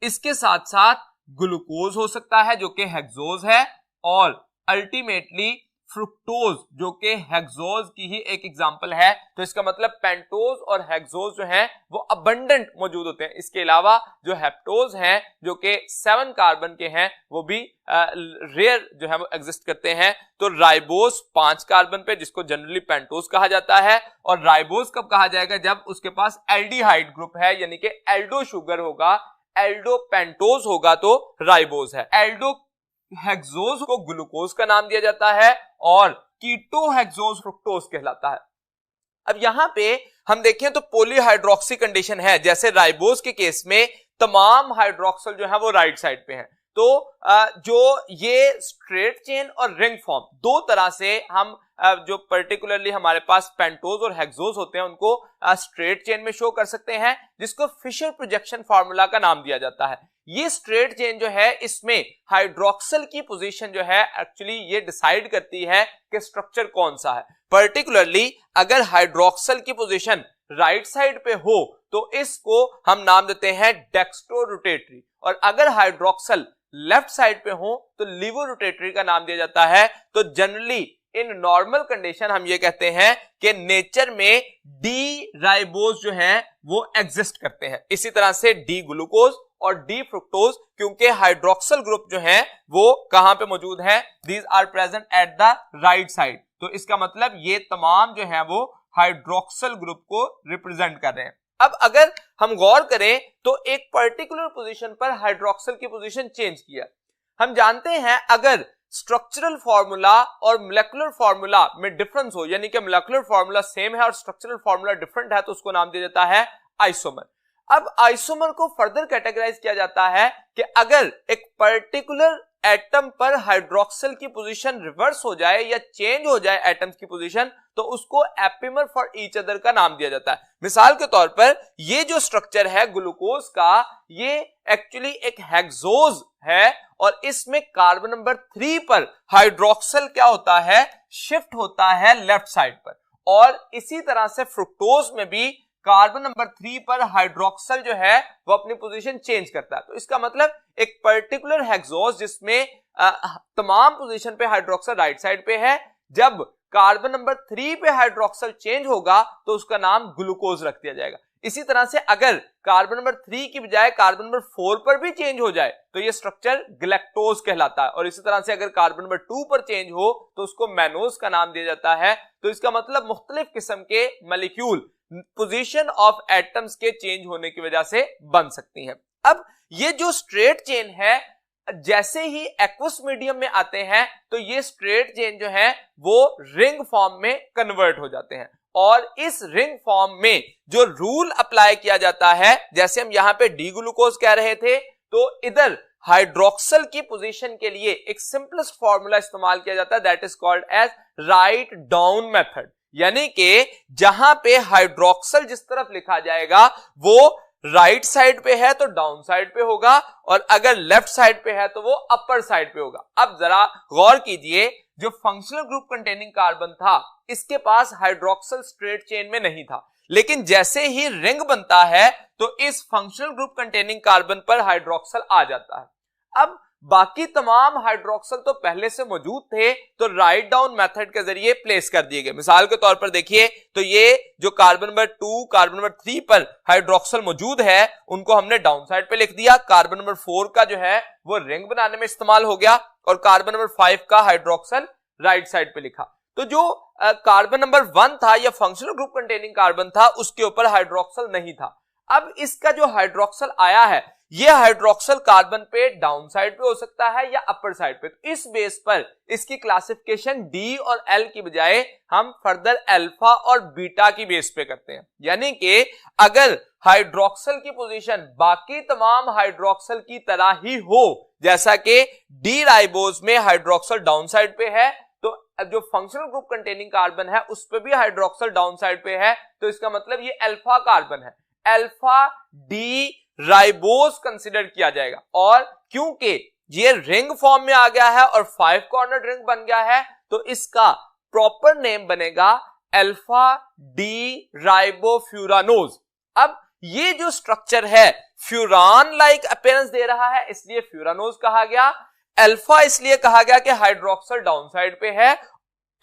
इसके साथ साथ ग्लूकोज हो सकता है जो कि हेक्सोज है और अल्टीमेटली फ्रुक्टोज जो कि हेक्सोज की ही एक एग्जांपल है। तो इसका मतलब पेंटोज और हेक्सोज जो हैं वो अबंडेंट मौजूद होते हैं। इसके अलावा जो हेप्टोज हैं जो कि 7 कार्बन के हैं वो भी रेयर जो है वो एग्जिस्ट करते हैं। तो राइबोस 5 कार्बन पे जिसको जनरली पेंटोज कहा जाता है, और राइबोस कब कहा जाएगा जब उसके पास एल्डिहाइड ग्रुप है यानी कि एल्डो शुगर होगा, एल्डो पेंटोज होगा तो राइबोस है। एल्डो हेक्सोज को ग्लूकोज का नाम दिया जाता है और कीटो हेक्सोज फ्रुक्टोज कहलाता है। अब यहां पे हम देखें तो पॉलीहाइड्रोक्सी कंडीशन है, जैसे राइबोस के केस में तमाम हाइड्रोक्सल जो है वो राइट साइड पे हैं। तो जो ये स्ट्रेट चेन और रिंग फॉर्म दो तरह से हम जो पर्टिकुलरली हमारे पास पेंटोज और हेक्सोज होते हैं उनको स्ट्रेट चेन में शो कर सकते हैं, जिसको फिशर प्रोजेक्शन फार्मूला का नाम दिया जाता है। ये स्ट्रेट चेन जो है इसमें हाइड्रोक्सल की पोजीशन जो है एक्चुअली ये डिसाइड करती है कि स्ट्रक्चर कौन सा है। पर्टिकुलरली अगर हाइड्रोक्सल की पोजीशन राइट साइड पे हो तो इसको हम नाम देते हैं डेक्स्ट्रो रोटेटरी, और अगर हाइड्रोक्सल लेफ्ट साइड पे हो तो लिवो रोटेटरी का नाम दिया जाता है। तो जनरली इन नॉर्मल कंडीशन हम ये कहते हैं कि नेचर में डी राइबोज जो है वो एग्जिस्ट करते हैं। इसी तरह से डी ग्लूकोज और डी फ्रुक्टोज, क्योंकि हाइड्रोक्सल ग्रुप जो है वो कहां पे मौजूद है, these are present at the right side. तो इसका मतलब ये तमाम जो है वो हाइड्रोक्सल ग्रुप को रिप्रेजेंट कर रहे हैं। अब अगर हम गौर करें तो एक पर्टिकुलर पोजीशन पर हाइड्रोक्सल की पोजीशन चेंज किया। हम जानते हैं अगर स्ट्रक्चरल फार्मूला और मोलेकुलर फार्मूला में डिफरेंस हो, यानी कि मोलेकुलर फार्मूला सेम है और स्ट्रक्चरल फार्मूला डिफरेंट है, तो उसको नाम दिया जाता है आइसोमर। अब आइसोमर को फर्दर कैटेगराइज किया जाता है कि अगर एक पर्टिकुलर एटम पर हाइड्रोक्सल की पोजीशन रिवर्स हो जाए या चेंज हो जाए एटम्स की पोजीशन, तो उसको एपिमर फॉर ईच अदर का नाम दिया जाता है। मिसाल के तौर पर ये जो स्ट्रक्चर है ग्लूकोज का, ये एक्चुअली एक हेक्सोज है और इसमें कार्बन नंबर 3 पर हाइड्रोक्सल क्या होता है, शिफ्ट होता है लेफ्ट साइड पर। और इसी तरह से फ्रुक्टोज में भी कार्बन नंबर 3 पर हाइड्रोक्सल जो है वो अपनी पोजीशन चेंज करता है। तो इसका मतलब एक पर्टिकुलर हेक्सोज जिसमें तमाम पोजीशन पे हाइड्रोक्सल राइट साइड पे है, जब कार्बन नंबर 3 पे हाइड्रोक्सल चेंज होगा तो उसका नाम ग्लूकोज रख दिया जाएगा। इसी तरह से अगर कार्बन नंबर 3 की बजाय कार्बन नंबर 4 पर भी चेंज हो जाए तो ये स्ट्रक्चर गैलेक्टोज कहलाता है। और इसी तरह से अगर कार्बन नंबर 2 पर चेंज हो तो उसको मैनोज का नाम दिया जाता है। तो इसका मतलब मुख्तलिफ किस्म के मॉलिक्यूल पोजीशन ऑफ एटम्स के चेंज होने की वजह से बन सकती हैं। अब ये जो स्ट्रेट चेन है, जैसे ही एक्वस मीडियम में आते हैं तो ये स्ट्रेट चेन जो है वो रिंग फॉर्म में कन्वर्ट हो जाते हैं। और इस रिंग फॉर्म में जो रूल अप्लाई किया जाता है, जैसे हम यहां पे डी ग्लूकोज कह रहे थे, तो इधर हाइड्रोक्सल की पोजीशन के लिए एक सिंपलेस्ट फॉर्मूला इस्तेमाल किया जाता है, that is called as right down method. यानी कि जहां पे हाइड्रोक्सल जिस तरफ लिखा जाएगा वो राइट साइड पे है तो डाउन साइड पे होगा, और अगर लेफ्ट साइड पे है तो वो अपर साइड पे होगा। अब जरा गौर कीजिए, जो फंक्शनल ग्रुप कंटेनिंग कार्बन था इसके पास हाइड्रोक्सल स्ट्रेट चेन में नहीं था, लेकिन जैसे ही रिंग बनता है तो इस फंक्शनल ग्रुप कंटेनिंग कार्बन पर हाइड्रोक्सल आ जाता है। अब बाकी तमाम हाइड्रोक्सल तो पहले से मौजूद थे तो राइट डाउन मेथड के जरिए प्लेस कर दिए गए। मिसाल के तौर पर देखिए, तो ये जो कार्बन नंबर 2 कार्बन नंबर 3 पर हाइड्रोक्सल मौजूद है उनको हमने डाउन साइड पे लिख दिया। कार्बन नंबर 4 का जो है वो रिंग बनाने में इस्तेमाल हो गया और कार्बन नंबर 5 का हाइड्रोक्सल राइट साइड पे लिखा। तो जो कार्बन नंबर 1 था या फंक्शनल ग्रुप कंटेनिंग कार्बन था उसके ऊपर हाइड्रोक्सल नहीं था। अब इसका जो हाइड्रोक्सल आया है ये हाइड्रोक्सल कार्बन पे डाउन साइड पे हो सकता है या अपर साइड पे। तो इस बेस पर इसकी क्लासिफिकेशन डी और एल की बजाय हम फर्दर अल्फा और बीटा की बेस पे करते हैं। यानी कि अगर हाइड्रोक्सल की पोजीशन बाकी तमाम हाइड्रोक्सल की तरह ही हो, जैसा कि डी राइबोज में हाइड्रोक्सल डाउन साइड पे है, तो जो फंक्शनल ग्रुप कंटेनिंग कार्बन है उस पे भी हाइड्रोक्सल डाउन साइड पे है, तो इसका मतलब ये अल्फा कार्बन है, अल्फा डी राइबोज कंसिडर किया जाएगा। और क्योंकि ये रिंग फॉर्म में आ गया है और 5 कॉर्नर रिंग बन गया है तो इसका प्रॉपर नेम बनेगा अल्फा डी राइबोफ्यूरानोज। अब ये जो स्ट्रक्चर है फ्यूरान लाइक अपीयरेंस दे रहा है, इसलिए फ्यूरानोज कहा गया। अल्फा इसलिए कहा गया कि हाइड्रोक्सल डाउन साइड पे है,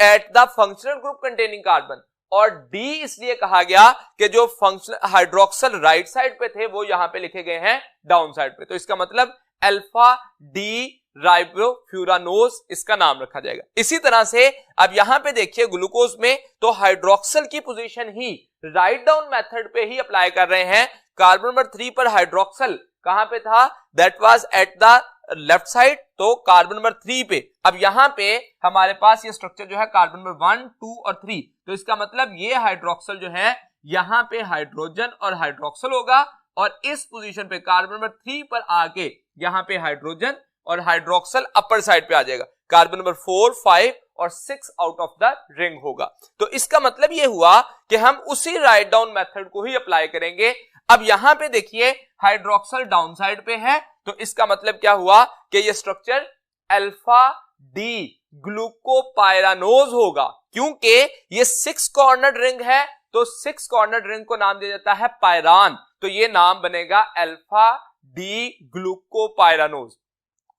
at the functional group containing carbon, और डी इसलिए कहा गया कि जो फंक्शनल हाइड्रोक्सल राइट साइड पे थे वो यहां पे लिखे गए हैं डाउन साइड पे, तो इसका मतलब अल्फा डी राइबोफ्यूरानोज इसका नाम रखा जाएगा। इसी तरह से अब यहां पे देखिए ग्लूकोज में तो हाइड्रोक्सल की पोजीशन ही राइट डाउन मेथड पे ही अप्लाई कर रहे हैं। कार्बन नंबर 3 पर हाइड्रोक्सल कहां पे था, that was at the left side, तो कार्बन नंबर 3 पे। अब यहां पे हमारे पास ये स्ट्रक्चर जो है कार्बन नंबर 1, 2 और 3, तो इसका मतलब ये हाइड्रोक्सल जो है यहां पे हाइड्रोजन और हाइड्रोक्सल होगा, और इस पोजीशन पे कार्बन नंबर 3 पर आके यहां पे हाइड्रोजन और हाइड्रोक्सल अपर साइड पे आ जाएगा, कार्बन नंबर 4, 5 और 6 आउट ऑफ द रिंग होगा। तो इसका मतलब ये हुआ कि हम उसी राइट डाउन मेथड को ही अप्लाई करेंगे। अब यहां पे देखिए हाइड्रोक्सल डाउन साइड पे है, तो इसका मतलब क्या हुआ कि ये स्ट्रक्चर अल्फा डी ग्लूकोपायरानोज होगा, क्योंकि ये 6 कॉर्नर्ड रिंग है, तो 6 कॉर्नर्ड रिंग को नाम दिया जाता है पायरान, तो ये नाम बनेगा अल्फा डी ग्लूकोपायरानोज।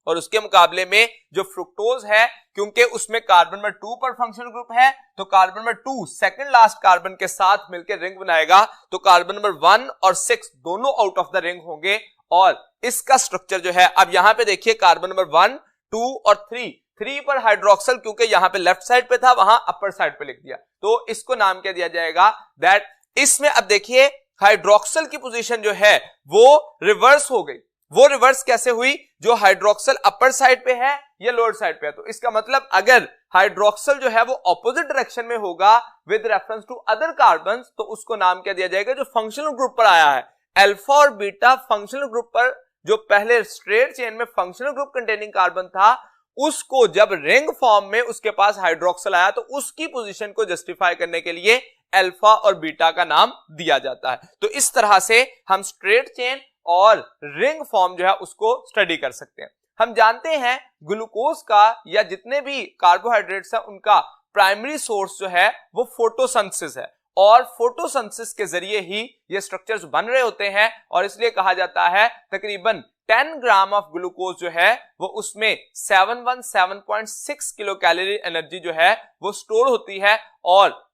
और उसके मुकाबले में जो फ्रुक्टोज है, क्योंकि उसमें कार्बन नंबर 2 पर फंक्शनल ग्रुप है, तो carbon number 2 second last carbon के साथ मिलकर रिंग बनाएगा, तो कार्बन नंबर 1 और 6 दोनों आउट ऑफ द रिंग होंगे। और इसका स्ट्रक्चर जो है, अब यहां पे देखिए कार्बन नंबर 1, 2 और 3 पर हाइड्रोक्सल, क्योंकि यहां पे लेफ्ट साइड पे था वहां अपर साइड पे लिख दिया, तो इसको नाम क्या दिया जाएगा, दैट इसमें अब देखिए हाइड्रोक्सल की पोजीशन जो है वो रिवर्स हो गई। वो रिवर्स कैसे हुई, जो हाइड्रोक्सल अपर साइड पे है या लोअर साइड पे है, तो इसका मतलब अगर हाइड्रोक्सल जो है वो ऑपोजिट डायरेक्शन में होगा with reference to other carbon, तो उसको नाम क्या दिया जाएगा, जो फंक्शनल ग्रुप पर आया है अल्फा और बीटा फंक्शनल ग्रुप पर, जो पहले स्ट्रेट चेन में फंक्शनल ग्रुप कंटेनिंग कार्बन था, उसको जब रिंग फॉर्म में उसके पास हाइड्रोक्सल आया तो उसकी पोजीशन को जस्टिफाई करने के लिए अल्फा और बीटा का नाम दिया जाता है। तो इस तरह से हम स्ट्रेट चेन और रिंग फॉर्म जो है उसको स्टडी कर सकते हैं। हम जानते हैं ग्लूकोज का या जितने भी कार्बोहाइड्रेट्स हैं उनका प्राइमरी सोर्स जो है वो फोटोसिंथेसिस है, और फोटोसिंथेसिस के जरिए ही ये स्ट्रक्चर्स बन रहे होते हैं, और इसलिए कहा जाता है तकरीबन 10 ग्राम ऑफ ग्लूकोज जो है वो उसमें 717.6 किलो कैलोरी एनर्जी जो है वो स्टोर होती है। और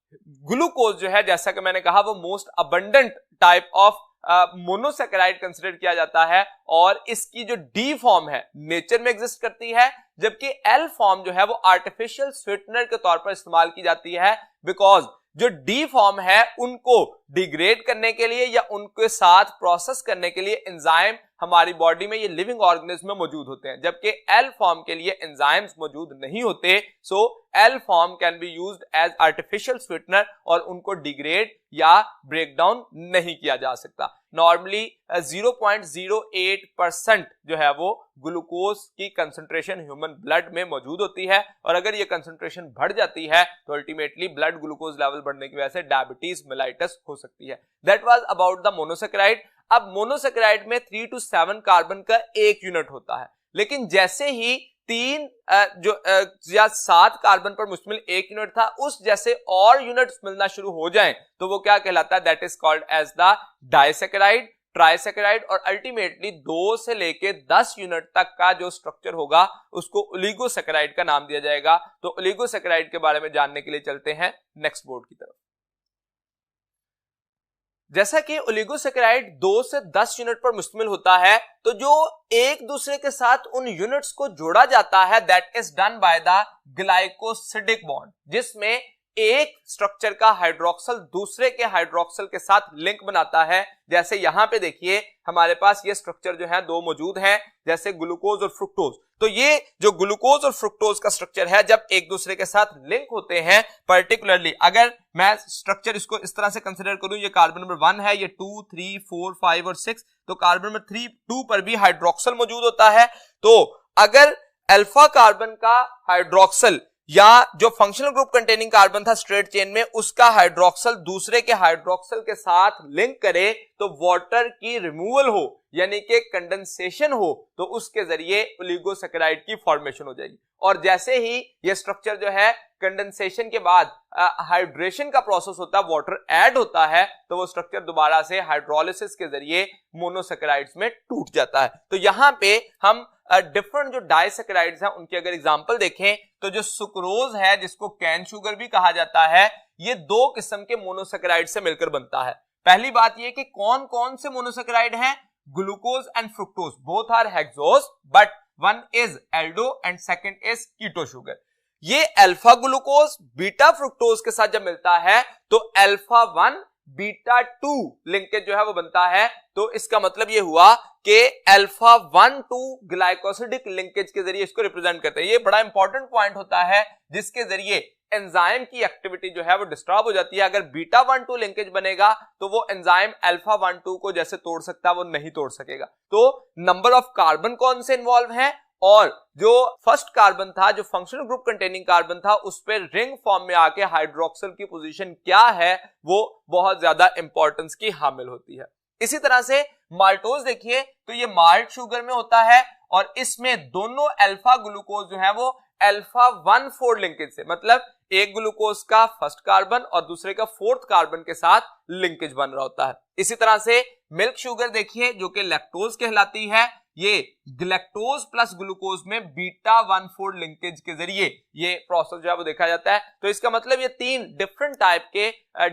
ग्लूकोज जो है, जैसा कि मैंने कहा, वो most abundant type of monosaccharide consider किया जाता है, और इसकी जो डी फॉर्म है नेचर में एग्जिस्ट करती है, जबकि एल फॉर्म जो है वो आर्टिफिशियल स्वीटनर के तौर पर इस्तेमाल की जाती है, बिकॉज जो डी फॉर्म है उनको डिग्रेड करने के लिए या उनके साथ प्रोसेस करने के लिए एंजाइम हमारी बॉडी में, ये लिविंग ऑर्गेनिज्म में मौजूद होते हैं, जबकि एल फॉर्म के लिए एंजाइम्स मौजूद नहीं होते। So L form can be used as artificial sweetener, और उनको डिग्रेड या ब्रेक डाउन नहीं किया जा सकता। नॉर्मली 0.08% जो है वो ग्लूकोज की कंसंट्रेशन ह्यूमन ब्लड में मौजूद होती है, और अगर ये कंसंट्रेशन बढ़ जाती है तो अल्टीमेटली ब्लड ग्लूकोज लेवल बढ़ने की वजह से डायबिटीज मेलाइटस हो सकती है। That was about the monosaccharide. अब मोनोसेकेराइड में 3 to 7 कार्बन का एक यूनिट होता है, लेकिन जैसे ही 3 या 7 कार्बन पर मुश्तमिल एक यूनिट था, उस जैसे और यूनिट्स मिलना शुरू हो जाएं तो वो क्या कहलाता है, that is called as the disaccharide, trisaccharide, और अल्टीमेटली 2 से लेके 10 यूनिट तक का जो स्ट्रक्चर होगा उसको ओलिगोसेकेराइड का नाम दिया जाएगा। तो ओलिगोसेकेराइड के बारे में जानने के लिए चलते हैं नेक्स्ट बोर्ड की तरफ। जैसा कि ओलिगोसेकेराइड 2 से 10 यूनिट पर मुश्तमिल होता है, तो जो एक दूसरे के साथ उन यूनिट्स को जोड़ा जाता है that is done by the glycosidic bond, जिसमें एक स्ट्रक्चर का हाइड्रोक्सल दूसरे के हाइड्रोक्सल के साथ लिंक बनाता है। जैसे यहां पे देखिए हमारे पास ये स्ट्रक्चर जो है 2 मौजूद हैं, जैसे ग्लूकोज और फ्रुक्टोज। तो ये जो ग्लूकोज और फ्रुक्टोज का स्ट्रक्चर है जब एक दूसरे के साथ लिंक होते हैं, पर्टिकुलरली अगर मैं स्ट्रक्चर इसको इस तरह से कंसिडर करूं, ये कार्बन नंबर 1 है, ये 2, 3, 4, 5 और 6, तो कार्बन नंबर 2 पर भी हाइड्रोक्सल मौजूद होता है। तो अगर अल्फा कार्बन का हाइड्रोक्सल या जो फंक्शनल ग्रुप कंटेनिंग कार्बन था स्ट्रेट चेन में, उसका हाइड्रोक्सल दूसरे के हाइड्रोक्सल के साथ लिंक करे तो वाटर की रिमूवल हो यानी कि कंडेंसेशन हो तो उसके जरिए ओलिगोसैकेराइड की फॉर्मेशन हो जाएगी। और जैसे ही ये स्ट्रक्चर जो है कंडेंसेशन के बाद हाइड्रेशन का प्रोसेस होता है, वाटर ऐड होता है, तो वो स्ट्रक्चर दोबारा से हाइड्रोलिसिस के जरिए मोनोसैकेराइड्स में टूट जाता है। तो यहां पे हम डिफरेंट जो डाइसैकेराइड्स हैं उनके अगर एग्जांपल देखें तो जो सुक्रोज है, जिसको कैन शुगर भी कहा जाता है, ये दो किस्म के मोनोसैकेराइड से मिलकर बनता है। पहली बात ये कि कौन कौन से मोनोसैकेराइड हैं? Glucose and fructose, both are hexose, but one is aldo and second is keto sugar. ये अल्फा ग्लूकोज बीटा फ्रुक्टोज के साथ जब मिलता है तो अल्फा 1 बीटा 2 लिंकेज जो है वो बनता है। तो इसका मतलब ये हुआ कि अल्फा 1,2 ग्लाइकोसिडिक लिंकेज के जरिए इसको रिप्रेजेंट करते हैं। ये बड़ा इंपॉर्टेंट पॉइंट होता है जिसके जरिए एंजाइम की एक्टिविटी जो है वो डिस्टर्ब हो जाती है। अगर बीटा 1,2 लिंकेज बनेगा तो वो एंजाइम अल्फा 1,2 को जैसे तोड़ सकता है वो नहीं तोड़ सकेगा। तो नंबर ऑफ कार्बन कौन से इन्वॉल्व हैं, और जो फर्स्ट कार्बन था, जो फंक्शनल ग्रुप कंटेनिंग कार्बन था, उस पर रिंग फॉर्म में आके हाइड्रोक्सिल की पोजीशन क्या है वो बहुत ज्यादा इंपॉर्टेंस की हामिल होती है। इसी तरह से माल्टोज देखिए तो ये माल्ट शुगर में होता है और इसमें दोनों अल्फा ग्लूकोज जो है वो अल्फा 1,4 लिंकेज से, मतलब एक ग्लूकोज का फर्स्ट कार्बन और दूसरे का फोर्थ कार्बन के साथ लिंकेज बन रहा होता है। इसी तरह से मिल्क शुगर देखिए जो कि लैक्टोज कहलाती है, ये ग्लैक्टोज प्लस ग्लूकोज में बीटा 1,4 लिंकेज के जरिए ये प्रोसेस जो है वो देखा जाता है। तो इसका मतलब ये तीन डिफरेंट टाइप के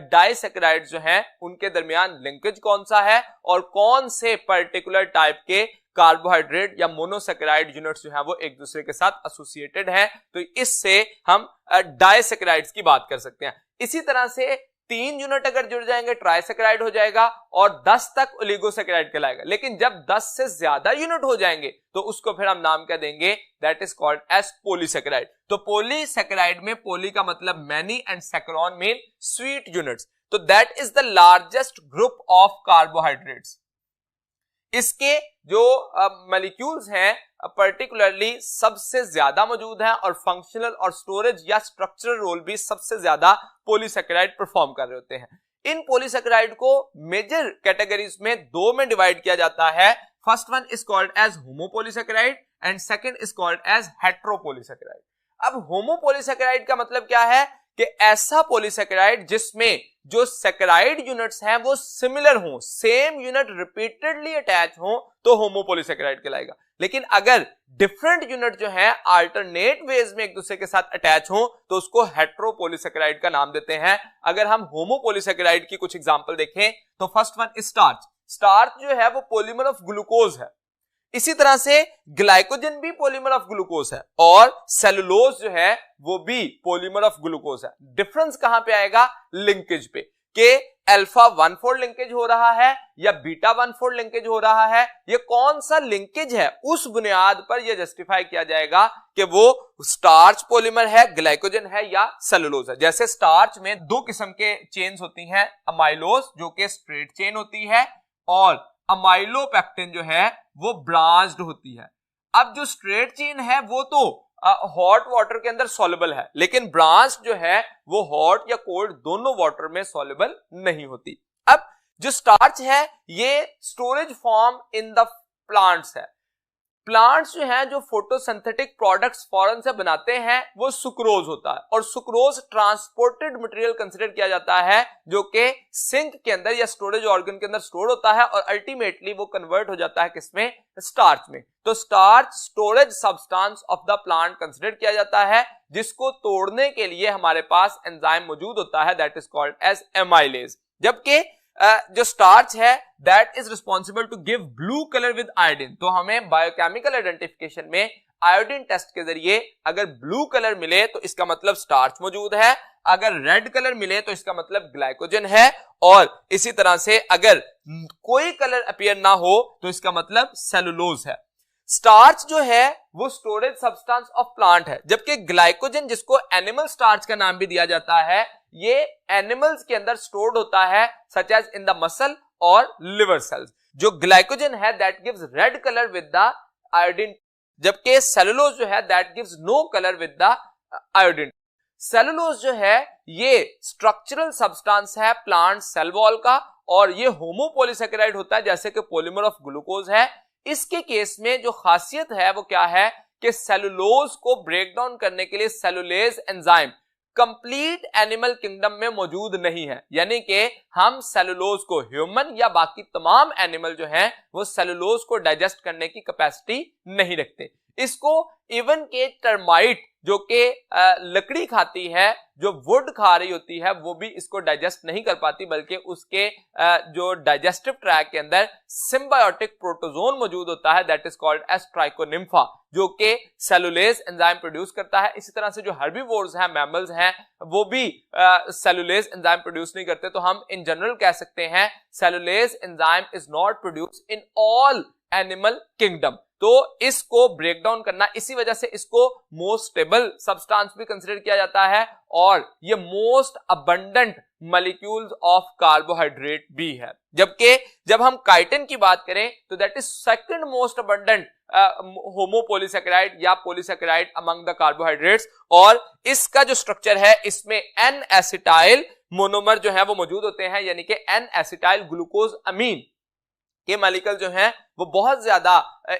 डाइसैकेराइड्स जो हैं उनके दरमियान लिंकेज कौन सा है और कौन से पर्टिकुलर टाइप के कार्बोहाइड्रेट या मोनोसैकेराइड यूनिट्स जो है वो एक दूसरे के साथ एसोसिएटेड है। तो इससे हम डाइसैकेराइड्स की बात कर सकते हैं। इसी तरह से 3 यूनिट अगर जुड़ जाएंगे ट्राइसैकेराइड हो जाएगा और 10 तक ओलिगोसैकेराइड कहलाएगा। लेकिन जब 10 से ज्यादा यूनिट हो जाएंगे तो उसको फिर हम नाम क्या देंगे, that is called as polysaccharide. तो पॉलीसैकेराइड में पॉली का मतलब many and saccharon mean sweet units. तो that is the largest group of carbohydrates. इसके जो मॉलिक्यूल्स हैं पर्टिकुलरली सबसे ज्यादा मौजूद हैं और फंक्शनल और स्टोरेज या स्ट्रक्चरल रोल भी सबसे ज्यादा पॉलीसैकेराइड परफॉर्म कर रहे होते हैं। इन पॉलीसैकेराइड को मेजर कैटेगरीज में दो में डिवाइड किया जाता है। First one is called as homopolysaccharide and second is called as heteropolysaccharide. अब होमोपॉलीसैकेराइड का मतलब क्या है कि ऐसा पॉलीसैकेराइड जिसमें जो सैकेराइड यूनिट्स हैं वो सिमिलर हों, सेम यूनिट रिपीटेडली अटैच हो, तो होमोपॉलीसैकेराइड कहलाएगा। लेकिन अगर डिफरेंट यूनिट जो है अल्टरनेट वेज में एक दूसरे के साथ अटैच हो तो उसको हेटेरोपॉलीसैकेराइड का नाम देते हैं। अगर हम होमोपॉलीसैकेराइड की कुछ एग्जांपल देखें तो फर्स्ट वन स्टार्च। स्टार्च जो है वो पॉलीमर ऑफ ग्लूकोज है। इसी तरह से ग्लाइकोजन भी पॉलीमर ऑफ ग्लूकोज है और सेलुलोज जो है वो भी पॉलीमर ऑफ ग्लूकोज है। डिफरेंस कहां पे आएगा, लिंकेज पे, कि अल्फा 1,4 लिंकेज हो रहा है या बीटा 1,4 लिंकेज हो रहा है। ये कौन सा लिंकेज है उस बुनियाद पर यह जस्टिफाई किया जाएगा कि वो स्टार्च पॉलीमर है, ग्लाइकोजन है या सेलुलोज है। जैसे स्टार्च में दो किस्म के चेन्स होती हैं, अमाइलोज जो कि स्ट्रेट चेन होती है और अमाइलोपेक्टिन जो है वो ब्रांच्ड होती है। अब जो स्ट्रेट चेन है वो तो हॉट वाटर के अंदर सॉल्युबल है, लेकिन ब्रांच जो है वो हॉट या कोल्ड दोनों वाटर में सॉल्युबल नहीं होती। अब जो स्टार्च है ये storage form in the plants है। प्लांट्स जो हैं जो फोटोसिंथेटिक प्रोडक्ट्स फॉरन से बनाते हैं वो सुक्रोज होता है और सुक्रोज ट्रांसपोर्टेड मटेरियल कंसीडर किया जाता है जो कि सिंक के अंदर या स्टोरेज ऑर्गन के अंदर स्टोर होता है और अल्टीमेटली वो कन्वर्ट हो जाता है किसमें, स्टार्च में। तो starch storage substance of the plant consider किया जाता है जिसको तोड़ने के लिए हमारे पास एंजाइम मौजूद होता है, that is called as amylase. जबकि जो स्टार्च है that is responsible to give blue colour with iodine. तो हमें बायोकेमिकल आइडेंटिफिकेशन में आयोडीन टेस्ट के जरिए अगर ब्लू कलर मिले तो इसका मतलब स्टार्च मौजूद है, अगर रेड कलर मिले तो इसका मतलब ग्लाइकोजन है और इसी तरह से अगर कोई कलर अपीयर ना हो तो इसका मतलब सेलुलोज है। स्टार्च जो है वो स्टोरेज सब्सटेंस ऑफ प्लांट है, जबकि ग्लाइकोजन जिसको एनिमल स्टार्च का नाम भी दिया जाता है ये एनिमल्स के अंदर स्टोर्ड होता है such as in the muscle और लिवर सेल्स। जो ग्लाइकोजन है that gives red colour with the iodine, जबकि सेलुलोज जो है that gives no colour with the iodine. Cellulose जो है ये स्ट्रक्चरल सब्सटेंस है प्लांट सेल वॉल का और ये होमोपॉलीसेकेराइड होता है जैसे कि पॉलीमर ऑफ ग्लूकोज है। इसके केस में जो खासियत है वो क्या है कि सेलुलोज को ब्रेक डाउन करने के लिए cellulase enzyme complete animal kingdom में मौजूद नहीं है, यानी कि हम सेलुलोज को, ह्यूमन या बाकी तमाम एनिमल जो हैं वो सेलुलोज को डाइजेस्ट करने की कैपेसिटी नहीं रखते। इसको इवन के टर्माइट जो कि लकड़ी खाती है, जो वुड खा रही होती है, वो भी इसको डाइजेस्ट नहीं कर पाती, बल्कि उसके जो डाइजेस्टिव ट्रैक के अंदर सिम्बायोटिक प्रोटोजोन मौजूद होता है, that is called as trichonympha, जो कि सेलुलेज एंजाइम प्रोड्यूस करता है। इसी तरह से जो हर्बीवोर्स हैं, मैमल्स हैं, वो भी सेलुलेज एंजाइम प्रोड्यूस नहीं करते। तो हम इन जनरल कह सकते हैं cellulase enzyme is not produce in all animal kingdom. तो इसको ब्रेक डाउन करना, इसी वजह से इसको मोस्ट स्टेबल सब्सटेंस भी कंसीडर किया जाता है और ये most abundant molecules of carbohydrate भी है। जबकि जब हम काइटिन की बात करें तो that is second most abundant homopolysaccharide या पॉलीसेकेराइड अमंग द कार्बोहाइड्रेट्स, और इसका जो स्ट्रक्चर है इसमें एन एसिटाइल मोनोमर जो है वो मौजूद होते हैं, यानी कि एन एसिटाइल ग्लूकोज अमीन के मॉलिक्यूल जो हैं वो बहुत ज्यादा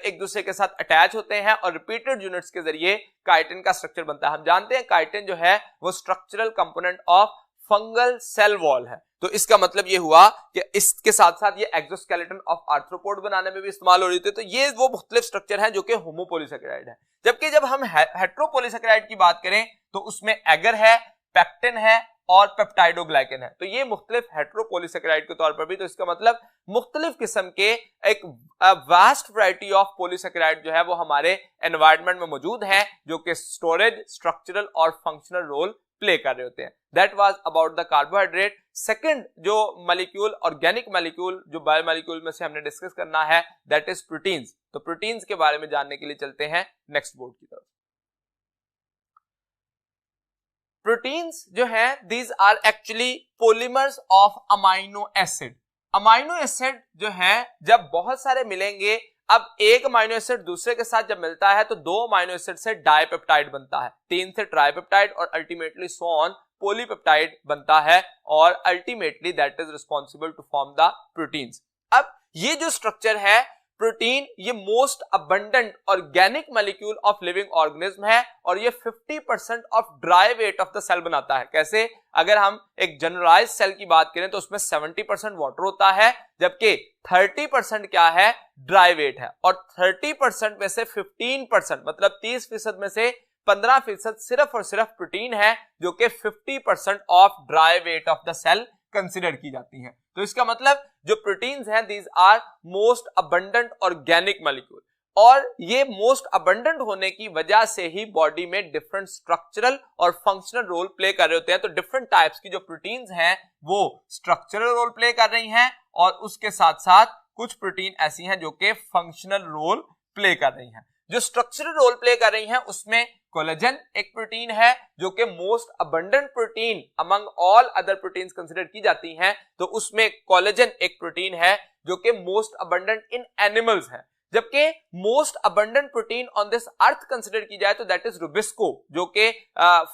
एक दूसरे के साथ अटैच होते हैं और रिपीटेड यूनिट्स के जरिए काइटिन का स्ट्रक्चर बनता है। हम जानते हैं काइटिन जो है वो structural component of fungal cell wall है। तो इसका मतलब ये हुआ कि इसके साथ साथ ये एक्सोस्केलेटन ऑफ आर्थ्रोपोड बनाने में भी इस्तेमाल हो रही थी। तो ये वो मुख्तलिफ स्ट्रक्चर है जो कि होमोपॉलीसेकेराइड है। जबकि जब हम हेट्रोपॉलीसेकेराइड की बात करें तो उसमें एगर है, पेक्टिन है और पेप्टाइडोग्लाइकन है। तो ये मुख्तलिफ हेट्रोपॉलीसेकेराइड के तौर पर भी, तो इसका मतलब मुख्तलिफ किस्म के एक वास्ट वैरायटी ऑफ पॉलीसेकेराइड जो है वो हमारे एनवायरनमेंट में मौजूद है, जो कि स्टोरेज, स्ट्रक्चरल और फंक्शनल रोल प्ले कर रहे होते हैं। That was about the carbohydrate. Second जो मॉलिक्यूल, ऑर्गेनिक मॉलिक्यूल जो बायोमॉलिक्यूल में से हमने डिस्कस करना है, दैट इज प्रोटीन्स। तो प्रोटीन्स के बारे में जानने के लिए चलते हैं नेक्स्ट बोर्ड की तरफ। प्रोटीन्स जो है these are actually polymers of amino acid. Amino acid जो है जब बहुत सारे मिलेंगे, अब एक अमाइनो एसिड दूसरे के साथ जब मिलता है तो दो अमाइनो एसिड से डाइपेप्टाइड बनता है, 3 से ट्राइपेप्टाइड और अल्टीमेटली सो ऑन पॉलीपेप्टाइड बनता है, और ultimately that is responsible to form the proteins. अब ये जो स्ट्रक्चर है प्रोटीन, ये most abundant organic molecule of living organism है और ये 50% of dry weight of the cell बनाता है। कैसे? अगर हम एक जनरलाइज सेल की बात करें तो उसमें 70% वाटर होता है, जबकि 30% क्या है? ड्राई वेट है, और 30% में से 15% मतलब 30% में से 15% सिर्फ और सिर्फ प्रोटीन है, जो कि 50% of dry weight of the cell consider की जाती हैं। तो इसका मतलब जो प्रोटीन्स हैं these are most abundant organic molecule, और ये मोस्ट अबंडेंट होने की वजह से ही बॉडी में डिफरेंट स्ट्रक्चरल और फंक्शनल रोल प्ले कर रहे होते हैं। तो डिफरेंट टाइप्स की जो प्रोटीन्स हैं वो स्ट्रक्चरल रोल प्ले कर रही हैं, और उसके साथ साथ कुछ प्रोटीन ऐसी हैं जो कि फंक्शनल रोल प्ले कर रही हैं। जो स्ट्रक्चरल रोल प्ले कर रही हैं उसमें कोलेजन एक प्रोटीन है जो कि most abundant protein among all other proteins consider की जाती हैं। तो उसमें कोलेजन एक प्रोटीन है जो कि मोस्ट अबंडेंट इन एनिमल्स है, जबकि most abundant protein on this earth consider की जाए तो दैट इज रुबिस्को, जो कि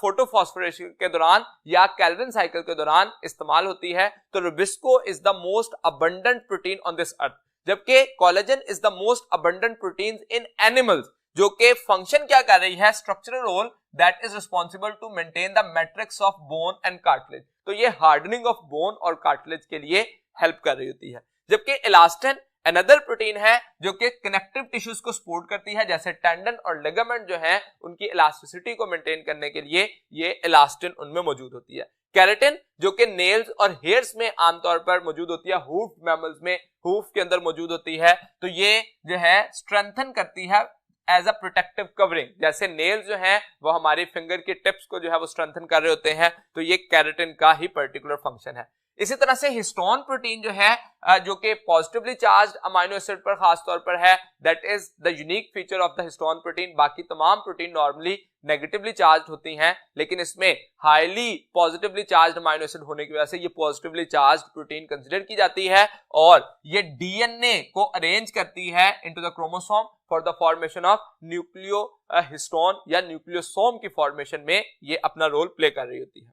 फोटोफॉस्फोरेशन के दौरान या कैल्विन साइकिल के दौरान इस्तेमाल होती है। तो rubisco is the most abundant protein on this earth, जबकि collagen is the most abundant protein in animals, जो कि फंक्शन क्या कर रही है? Structural role, that is responsible to maintain the matrix of bone and cartilage. तो ये hardening of bone और कार्टिलेज के लिए हेल्प कर रही होती है। जबकि इलास्टिन अनदर प्रोटीन है जो कि कनेक्टिव टिश्यूज को सपोर्ट करती है, जैसे टेंडन और लिगामेंट जो है उनकी इलास्टिसिटी को मेंटेन करने के लिए ये इलास्टिन उनमें मौजूद होती है। केराटिन जो कि नेल्स और हेयर्स में आमतौर पर मौजूद होती है, हूफ मैमल्स में हूफ के अंदर मौजूद होती है। तो ये जो है स्ट्रेंथन करती है एज अ प्रोटेक्टिव कवरिंग, जैसे नेल्स जो हैं वो हमारी फिंगर के टिप्स को जो है वो स्ट्रेंथन कर रहे होते हैं। तो ये केराटिन का ही पर्टिकुलर फंक्शन है। इसी तरह से हिस्टोन प्रोटीन जो है जो कि पॉजिटिवली चार्ज्ड अमाइनो एसिड पर खास तौर पर है, that is the unique feature of the histone protein. बाकी तमाम प्रोटीन नॉर्मली नेगेटिवली चार्ज्ड होती हैं, लेकिन इसमें highly positively charged amino acid होने की वजह से ये पॉजिटिवली चार्ज्ड प्रोटीन कंसीडर की जाती है, और ये डीएनए को अरेंज करती है into the chromosome for the formation of nucleo histone या न्यूक्लियोसोम की फॉर्मेशन में ये अपना रोल प्ले कर रही होती है।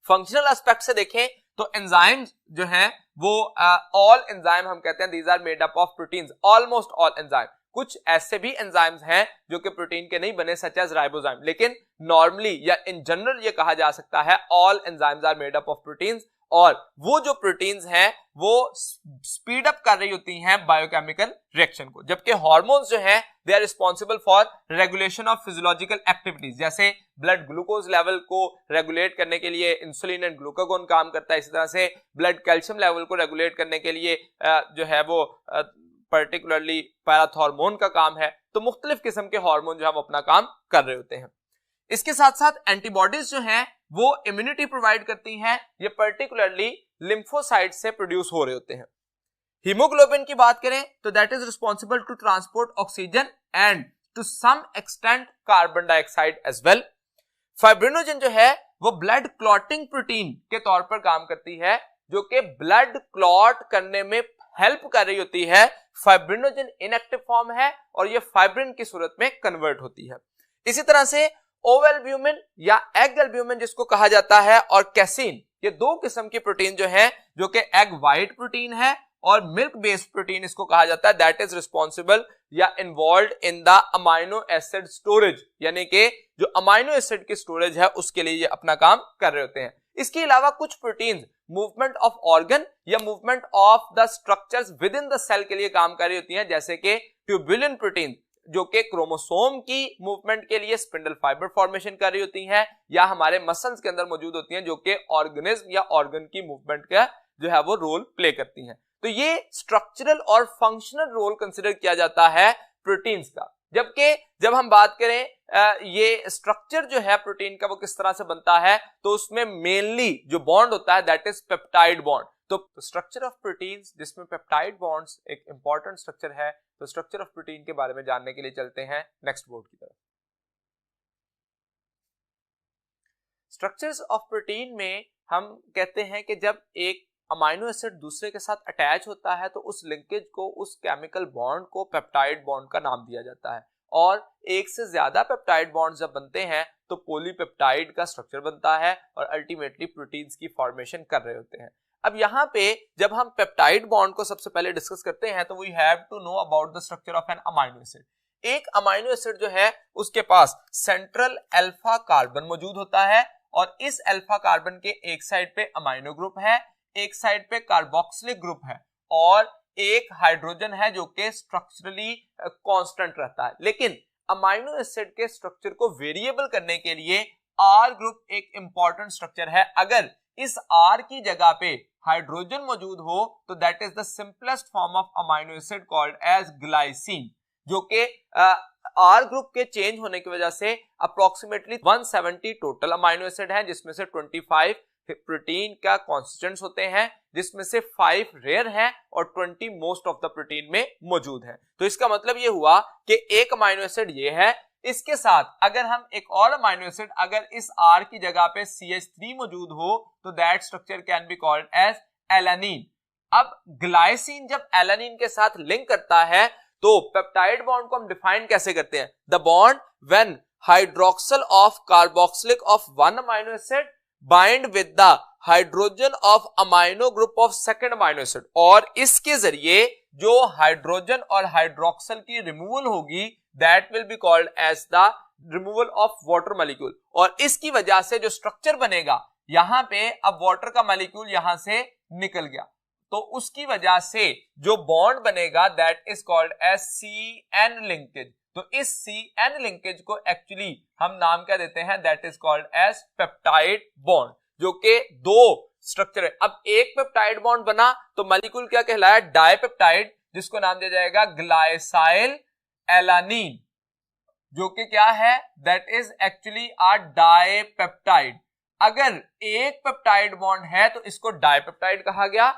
फंक्शनल एस्पेक्ट से देखें तो एंजाइम्स जो हैं वो ऑल एंजाइम हम कहते हैं these are made up of proteins, almost all enzyme. कुछ ऐसे भी एंजाइम्स हैं जो कि प्रोटीन के नहीं बने सच एज राइबोजाइम, लेकिन नॉर्मली या इन जनरल ये कहा जा सकता है all enzymes are made up of proteins. और वो जो प्रोटीन्स हैं वो स्पीड अप कर रही होती हैं बायोकेमिकल रिएक्शन को, जबकि हार्मोन्स जो हैं they are responsible for regulation of physiological activities. जैसे ब्लड ग्लूकोज लेवल को रेगुलेट करने के लिए इंसुलिन एंड ग्लूकागोन काम करता है, इसी तरह से ब्लड कैल्शियम लेवल को रेगुलेट करने के लिए जो है वो पर्टिकुलरली पैराथॉर्मोन का काम है। तो मुख्तलिफ किस्म के हार्मोन जो हम अपना काम कर रहे होते हैं। इसके साथ साथ एंटीबॉडीज जो हैं वो इम्यूनिटी प्रोवाइड करती हैं, ये पर्टिकुलरली लिम्फोसाइट से प्रोड्यूस हो रहे होते हैं। हीमोग्लोबिन की बात करें तो that is responsible to transport oxygen and to some extent carbon dioxide as well. Fibrinogen जो है वो ब्लड क्लॉटिंग प्रोटीन के तौर पर काम करती है, जो कि ब्लड क्लॉट करने में हेल्प कर रही होती है। फाइब्रिनोजन इनएक्टिव फॉर्म है और ये फाइब्रिन की सूरत में कन्वर्ट होती है। इसी तरह से ओवैल्ब्यूमिन या एग एल्ब्यूमिन जिसको कहा जाता है और कैसीन, ये दो किस्म की प्रोटीन जो है, जो कि एग वाइट प्रोटीन है और मिल्क बेस्ड प्रोटीन इसको कहा जाता है, दैट इज रिस्पॉन्सिबल या involved in the amino acid storage, यानी कि जो अमाइनो एसिड की स्टोरेज है उसके लिए ये अपना काम कर रहे होते हैं। इसके अलावा कुछ प्रोटीन मूवमेंट ऑफ ऑर्गन या movement of the structures within the cell के लिए काम कर रही होती हैं, जैसे कि ट्यूबुलिन प्रोटीन जो कि क्रोमोसोम की मूवमेंट के लिए स्पिंडल फाइबर फॉर्मेशन कर रही होती हैं, या हमारे मसल्स के अंदर मौजूद होती हैं जो कि ऑर्गेनिज्म या ऑर्गन की मूवमेंट का जो है वो रोल प्ले करती हैं। तो ये स्ट्रक्चरल और फंक्शनल रोल कंसिडर किया जाता है प्रोटीन्स का। जबकि जब हम बात करें ये स्ट्रक्चर जो है प्रोटीन का वो किस तरह से बनता है, तो उसमें मेनली जो बॉन्ड होता है दैट इज पेप्टाइड बॉन्ड। तो स्ट्रक्चर ऑफ प्रोटीन्स जिसमें पेप्टाइड बॉन्ड्स एक इंपॉर्टेंट स्ट्रक्चर है, तो स्ट्रक्चर ऑफ प्रोटीन के बारे में जानने के लिए चलते हैं नेक्स्ट बोर्ड की तरफ। स्ट्रक्चर्स ऑफ प्रोटीन में हम कहते हैं कि जब एक अमाइनो एसिड दूसरे के साथ अटैच होता है तो उस लिंकेज को, उस केमिकल बॉन्ड को पेप्टाइड बॉन्ड का नाम दिया जाता है। और एक से ज्यादा पेप्टाइड बॉन्ड जब बनते हैं तो पॉलीपेप्टाइड का स्ट्रक्चर बनता है और अल्टीमेटली प्रोटीन्स की फॉर्मेशन कर रहे होते हैं। अब यहाँ पे जब हम पेप्टाइड बॉन्ड को सबसे पहले डिस्कस करते हैं तो we have to know about the structure of an amino acid. एक अमाइनो एसिड जो है उसके पास सेंट्रल अल्फा कार्बन मौजूद होता है और इस अल्फा कार्बन के एक साइड पे अमाइनो ग्रुप है, एक साइड पे कार्बोक्सिलिक ग्रुप है और एक हाइड्रोजन है जो कि स्ट्रक्चरली कांस्टेंट रहता है। लेकिन अमाइनो एसिड के स्ट्रक्चर को वेरिएबल करने के लिए आर ग्रुप एक इंपॉर्टेंट स्ट्रक्चर है। अगर इस आर की जगह पे हाइड्रोजन मौजूद हो तो that is the simplest form of amino acid called as glycine, जो कि आर ग्रुप के चेंज होने की वजह से अप्रोक्सीमेटली 170 टोटल अमाइनो एसिड है, जिसमें से 25 प्रोटीन का कॉन्स्टिट्यूएंट्स होते हैं, जिसमें से 5 रेयर हैं और 20 मोस्ट ऑफ द प्रोटीन में मौजूद हैं। तो इसका मतलब ये हुआ कि एक अमाइनो एसिड ये है, इसके साथ अगर हम एक और अमाइनो एसिड अगर इस R की जगह पे CH3 मौजूद हो तो that structure can be called as alanine. अब ग्लाइसिन जब एलानीन के साथ लिंक करता है तो पेप्टाइड बॉन्ड को हम डिफाइन कैसे करते हैं? The bond when hydroxyl of carboxylic of one amino acid bind with the hydrogen of amino group of second amino acid, और इसके जरिए जो हाइड्रोजन और हाइड्रोक्सिल की रिमूवल होगी that will be called as the removal of water molecule. और इसकी वजह से जो स्ट्रक्चर बनेगा, यहां पे अब वाटर का मॉलिक्यूल यहां से निकल गया तो उसकी वजह से जो बॉन्ड बनेगा that is called as CN linkage. तो इस CN लिंकेज को एक्चुअली हम नाम क्या देते हैं? That is called as peptide bond, जो कि दो स्ट्रक्चर है। अब एक पेप्टाइड बॉन्ड बना तो मॉलिक्यूल क्या कहलाया? डाइपेप्टाइड, जिसको नाम दिया जाएगा ग्लाइसाइल एलानीन, जो कि क्या है? That is actually a dipeptide. अगर एक पेप्टाइड बॉन्ड है तो इसको डाइपेप्टाइड कहा गया,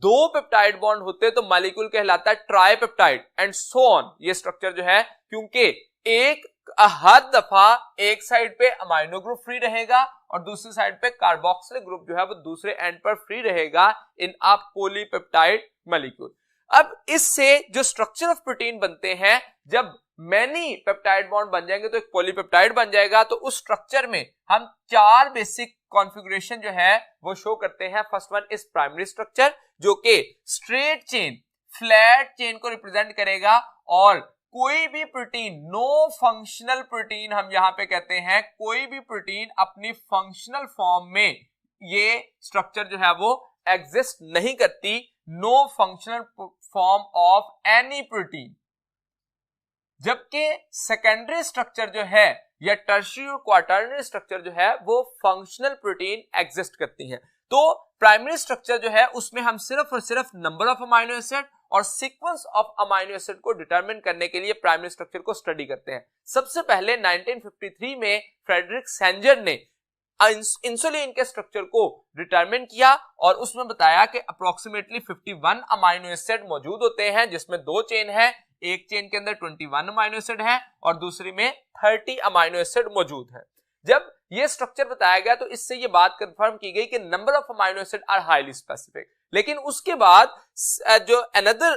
दो पेप्टाइड बॉन्ड होते तो मॉलिक्यूल कहलाता है ट्राइपेप्टाइड एंड सो ऑन। ये स्ट्रक्चर जो है, क्योंकि एक हर दफा एक साइड पे अमाइनो ग्रुप फ्री रहेगा और दूसरी साइड पे कार्बोक्सिलिक ग्रुप जो है वो दूसरे एंड पर फ्री रहेगा इन अ पॉलीपेप्टाइड मॉलिक्यूल। अब इससे जो स्ट्रक्चर ऑफ प्रोटीन बनते हैं, जब मैनी पेप्टाइड बॉन्ड बन जाएंगे तो एक पॉलीपेप्टाइड बन जाएगा। तो उस स्ट्रक्चर में हम 4 बेसिक कॉन्फ़िगरेशन जो है वो शो करते हैं। First one is primary structure जो कि स्ट्रेट चेन, फ्लैट चेन को रिप्रेजेंट करेगा और कोई भी प्रोटीन, नो फंक्शनल प्रोटीन हम यहां पे कहते हैं, कोई भी प्रोटीन अपनी फंक्शनल फॉर्म में ये स्ट्रक्चर जो है वो एग्जिस्ट नहीं करती, no functional form of any protein. जबकि सेकेंडरी स्ट्रक्चर जो है या टर्शियरी और क्वाटरनरी स्ट्रक्चर जो है वो फंक्शनल प्रोटीन एग्जिस्ट करती हैं। तो प्राइमरी स्ट्रक्चर जो है उसमें हम सिर्फ और सिर्फ नंबर ऑफ अमाइनो एसिड और सीक्वेंस ऑफ अमाइनो एसिड को डिटरमिन करने के लिए प्राइमरी स्ट्रक्चर को स्टडी करते हैं। सबसे पहले 1953 में फ्रेडरिक सेंजर ने इंसुलिन के स्ट्रक्चर को डिटरमिन किया और उसमें बताया कि अप्रोक्सीमेटली 51 अमाइनो एसिड मौजूद होते हैं, जिसमें दो चेन है, एक चेन के अंदर 21 अमाइनो एसिड है और दूसरी में 30 अमाइनो एसिड मौजूद है। जब ये स्ट्रक्चर बताया गया तो इससे ये बात कंफर्म की गई कि number of amino acid are highly specific. लेकिन उसके बाद जो अनदर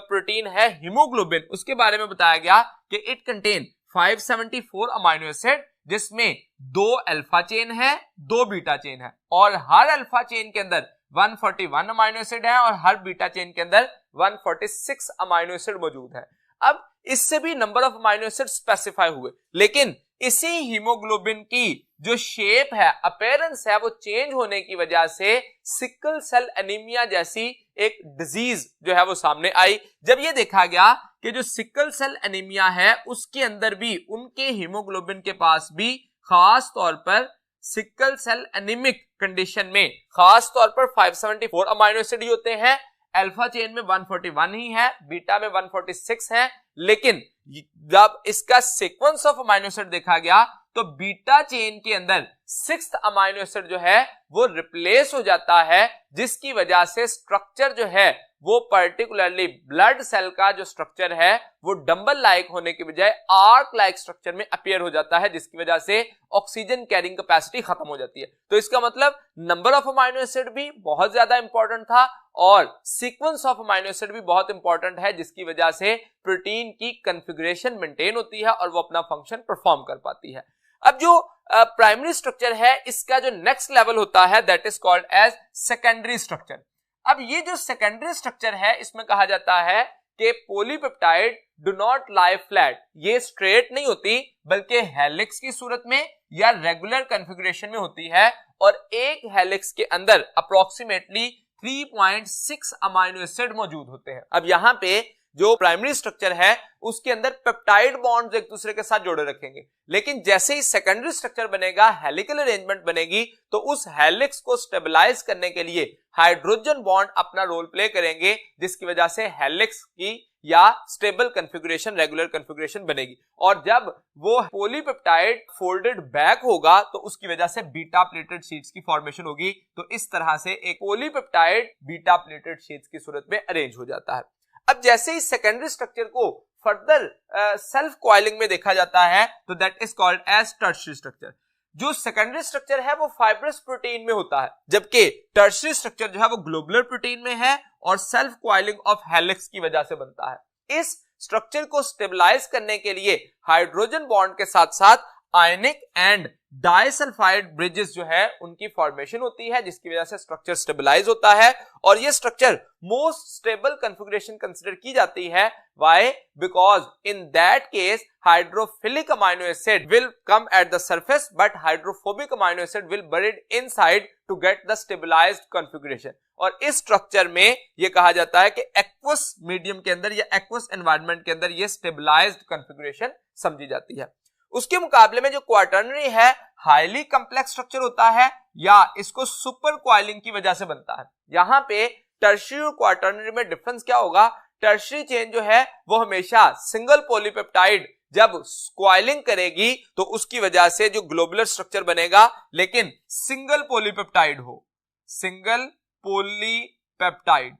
प्रोटीन है हीमोग्लोबिन, उसके बारे में बताया गया कि इट कंटेन 574 अमाइनो एसिड, जिसमें 2 अल्फा चेन है, 2 बीटा चेन है और हर अल्फा चेन के अंदर 141 अमाइनो एसिड है और हर बीटा चेन के अंदर 146 अमाइनो एसिड मौजूद है। अब इससे भी number of amino acid specify हुए, लेकिन इसी हीमोग्लोबिन की जो शेप है, अपीयरेंस है, वो चेंज होने की वजह से सिकल सेल एनीमिया जैसी एक डिजीज जो है वो सामने आई। जब ये देखा गया कि जो सिकल सेल एनीमिया है उसके अंदर भी उनके हीमोग्लोबिन के पास भी खास तौर पर सिकल सेल एनीमिक कंडीशन में खास तौर पर 574 अमाइनो एसिड ही होते हैं, अल्फा चेन में 141 ही है, बीटा में 146 है। लेकिन जब इसका सीक्वेंस ऑफ अमाइनो एसिड देखा गया तो बीटा चेन के अंदर 6th अमाइनो एसिड जो है वो रिप्लेस हो जाता है, जिसकी वजह से स्ट्रक्चर जो है वो पर्टिकुलरली ब्लड सेल का जो स्ट्रक्चर है वो डंबल लाइक होने के बजाय आर्क लाइक स्ट्रक्चर में अपीयर हो जाता है, जिसकी वजह से ऑक्सीजन कैरिंग कैपेसिटी खत्म हो जाती है। तो इसका मतलब नंबर ऑफ अमाइनो एसिड भी बहुत ज्यादा इंपॉर्टेंट था और सीक्वेंस ऑफ अमाइनो एसिड भी बहुत इंपॉर्टेंट है, जिसकी वजह से प्रोटीन की कॉन्फ़िगरेशन मेंटेन होती है और वो अपना फंक्शन परफॉर्म कर पाती है। अब जो प्राइमरी स्ट्रक्चर है इसका जो नेक्स्ट लेवल होता है that is called as secondary structure. अब ये जो सेकेंडरी स्ट्रक्चर है इसमें कहा जाता है कि polypeptide do not lie flat, ये स्ट्रेट नहीं होती बल्कि हेलिक्स की सूरत में या रेगुलर कॉन्फ़िगरेशन में होती है और एक हेलिक्स के अंदर अप्रोक्सीमेटली 3.6 अमाइनो एसिड मौजूद होते हैं। अब यहाँ पे जो प्राइमरी स्ट्रक्चर है उसके अंदर पेप्टाइड बॉन्ड्स एक दूसरे के साथ जोड़े रखेंगे, लेकिन जैसे ही सेकेंडरी स्ट्रक्चर बनेगा, हेलिकल अरेंजमेंट बनेगी, तो उस हेलिक्स को स्टेबलाइज करने के लिए हाइड्रोजन बॉन्ड अपना रोल प्ले करेंगे, जिसकी वजह से हेलिक्स की या स्टेबल कॉन्फ़िगरेशन, रेगुलर कॉन्फ़िगरेशन बनेगी। और जब वो पॉलीपेप्टाइड फोल्डेड बैक होगा तो उसकी वजह से बीटा प्लेटेड शीट्स की फॉर्मेशन होगी। तो इस तरह से एक पॉलीपेप्टाइड बीटा प्लेटेड शीट्स की सूरत में अरेंज हो जाता है। अब जैसे ही सेकेंडरी स्ट्रक्चर को फर्दर सेल्फ कॉइलिंग में देखा जाता है तो that is called as tertiary structure. जो सेकेंडरी स्ट्रक्चर है वो फाइब्रस प्रोटीन में होता है, जबकि टर्शियरी स्ट्रक्चर जो है वो ग्लोबुलर प्रोटीन में है और सेल्फ कॉइलिंग ऑफ हेलिक्स की वजह से बनता है। इस स्ट्रक्चर को स्टेबलाइज करने के लिए हाइड्रोजन बॉन्ड के साथ साथ आयनिक एंड डाइसल्फाइड ब्रिजेस जो है उनकी फॉर्मेशन होती है, जिसकी वजह से स्ट्रक्चर स्टेबलाइज होता है और ये structure most stable configuration consider की जाती है। Why? Because in that case hydrophilic amino acid will come at the surface but hydrophobic amino acid will buried inside to get the stabilized configuration. और इस structure में ये कहा जाता है कि एक्वस मीडियम के अंदर या एक्वस एनवायरनमेंट के अंदर ये स्टेबलाइज्ड कॉन्फ़िगरेशन समझी जाती है। उसके मुकाबले में जो क्वाटरनरी है हाईली कॉम्प्लेक्स स्ट्रक्चर होता है या इसको सुपर कॉइलिंग की वजह से बनता है। यहां पे टर्शियरी और क्वाटरनरी में डिफरेंस क्या होगा? टर्शियरी चेन जो है वो हमेशा सिंगल पॉलीपेप्टाइड जब कॉइलिंग करेगी तो उसकी वजह से जो ग्लोबुलर स्ट्रक्चर बनेगा, लेकिन सिंगल पॉलीपेप्टाइड हो, सिंगल पॉलीपेप्टाइड।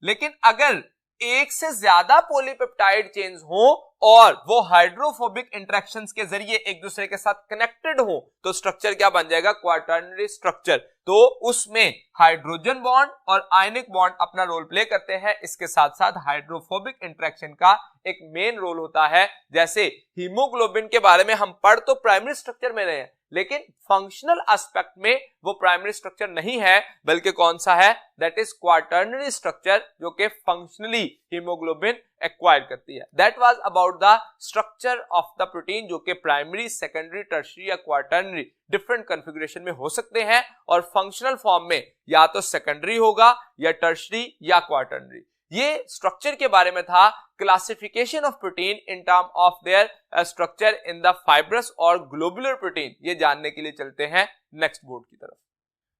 लेकिन अगर एक से ज्यादा पॉलीपेप्टाइड चेन्स हो और वो हाइड्रोफोबिक इंटरेक्शंस के जरिए एक दूसरे के साथ कनेक्टेड हो तो स्ट्रक्चर क्या बन जाएगा? Quaternary structure. तो उसमें हाइड्रोजन बॉन्ड और आयनिक बॉन्ड अपना रोल प्ले करते हैं, इसके साथ साथ हाइड्रोफोबिक इंटरेक्शन का एक मेन रोल होता है। जैसे हीमोग्लोबिन के बारे में हम पढ़ तो प्राइमरी स्ट्रक्चर में रहे हैं, लेकिन फंक्शनल एस्पेक्ट में वो प्राइमरी स्ट्रक्चर नहीं है, बल्कि कौन सा है, दैट इज क्वाटर्नरी स्ट्रक्चर, जो कि फंक्शनली हीमोग्लोबिन एक्वायर करती है। That was about the structure of the protein, जो कि प्राइमरी, सेकेंडरी, टर्शियरी या क्वाटर्नरी डिफरेंट कॉन्फ़िगरेशन में हो सकते हैं, और फंक्शनल फॉर्म में या तो सेकेंडरी होगा या टर्शियरी या क्वाटर्नरी। ये स्ट्रक्चर के बारे में था। Classification of protein in term of their structure in the fibrous और ग्लोबुलर प्रोटीन, ये जानने के लिए चलते हैं नेक्स्ट बोर्ड की तरफ।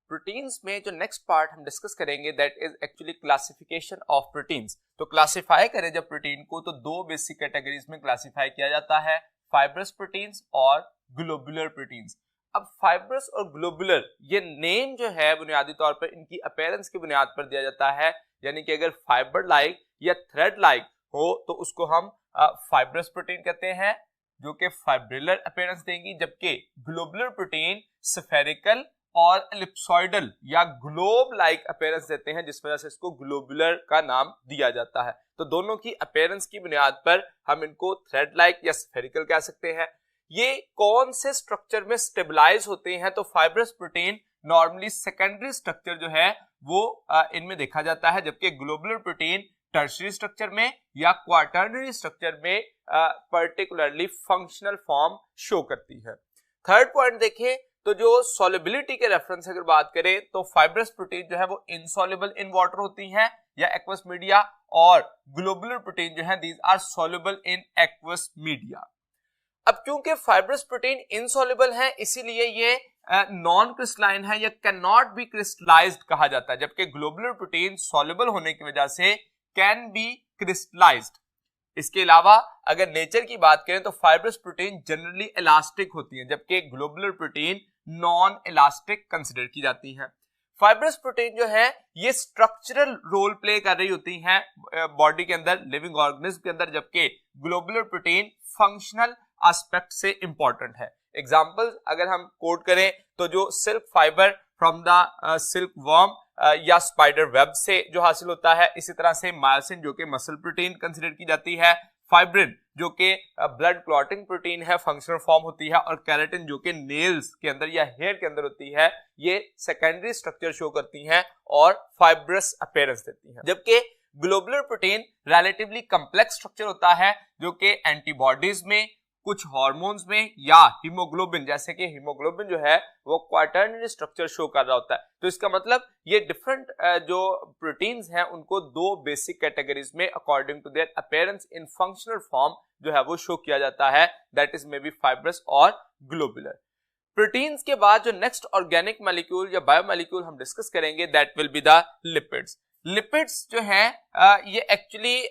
प्रोटीन्स में जो नेक्स्ट पार्ट हम डिस्कस करेंगे that is actually classification of proteins. तो क्लासिफाई करें जब प्रोटीन को, तो दो बेसिक कैटेगरीज में क्लासिफाई किया जाता है, फाइब्रस प्रोटीन्स और ग्लोबुलर प्रोटीन्स। अब फाइब्रस और ग्लोबुलर, ये नेम जो है बुनियादी तौर पर इनकी अपीयरेंस की बुनियाद पर दिया जाता है, यानी कि अगर फाइबर लाइक या थ्रेड लाइक हो तो उसको हम फाइब्रस प्रोटीन कहते हैं, जो कि फाइब्रिलर अपीयरेंस देंगी, जबकि ग्लोबुलर प्रोटीन स्फेरिकल और एलिप्सॉइडल या ग्लोब लाइक अपीयरेंस देते हैं, जिस वजह से इसको ग्लोबुलर का नाम दिया जाता है। तो दोनों की अपीयरेंस की बुनियाद पर हम इनको थ्रेड लाइक या स्फेरिकल कह सकते हैं। ये कौन से स्ट्रक्चर में स्टेबलाइज होते हैं, तो fibrous protein normally secondary structure जो है वो इनमें देखा जाता है, जबकि ग्लोबुलर प्रोटीन टर्शियरी स्ट्रक्चर में या क्वाटर्नरी स्ट्रक्चर में पर्टिकुलरली फंक्शनल फॉर्म शो करती है। थर्ड पॉइंट देखें तो जो सॉल्युबिलिटी के रेफरेंस अगर बात करें तो फाइब्रस प्रोटीन जो है वो इनसॉल्युबल इन वाटर होती हैं या एक्वस मीडिया, और ग्लोबुलर प्रोटीन जो है these are soluble in aqueous media. अब क्योंकि फाइब्रस प्रोटीन इनसॉल्युबल है, इसीलिए ये नॉन क्रिस्टलाइन है या कैन नॉट बी क्रिस्टलाइज्ड कहा जाता है, जबकि ग्लोबुलर प्रोटीन सॉल्युबल होने की वजह से कैन बी क्रिस्टलाइज्ड। इसके अलावा अगर नेचर की बात करें तो फाइब्रस प्रोटीन जनरली इलास्टिक होती हैं, जबकि globular protein non elastic consider की जाती हैं। फाइब्रस प्रोटीन जो है ये स्ट्रक्चरल रोल प्ले कर रही होती हैं बॉडी के अंदर, लिविंग ऑर्गेनिज्म के अंदर, जबकि ग्लोबुलर प्रोटीन फंक्शनल एस्पेक्ट से इंपॉर्टेंट है। एग्जांपल अगर हम कोट करें तो जो silk fibre from the silk worm या स्पाइडर वेब से जो हासिल होता है, इसी तरह से मायोसिन जो कि मसल प्रोटीन कंसिडर की जाती है, फाइब्रिन जो कि ब्लड क्लॉटिंग प्रोटीन है, फंक्शनल फॉर्म होती है, और केराटिन जो कि नेल्स के अंदर या हेयर के अंदर होती है, ये सेकेंडरी स्ट्रक्चर शो करती हैं और फाइब्रस अपीयरेंस देती हैं। जबकि globular protein relatively complex structure होता है, जो कि एंटीबॉडीज में, कुछ हार्मोन्स में या हीमोग्लोबिन, जैसे कि हीमोग्लोबिन जो है वो क्वाटर्नरी स्ट्रक्चर शो कर रहा होता है। तो इसका मतलब ये डिफरेंट जो प्रोटीन्स हैं उनको दो बेसिक कैटेगरीज में according to their appearance in functional form जो है वो शो किया जाता है, that is may be fibrous और ग्लोबुलर। प्रोटीन्स के बाद जो नेक्स्ट ऑर्गेनिक मॉलिक्यूल या बायोमॉलिक्यूल हम डिस्कस करेंगे that will be the lipids. Lipids जो हैं ये एक्चुअली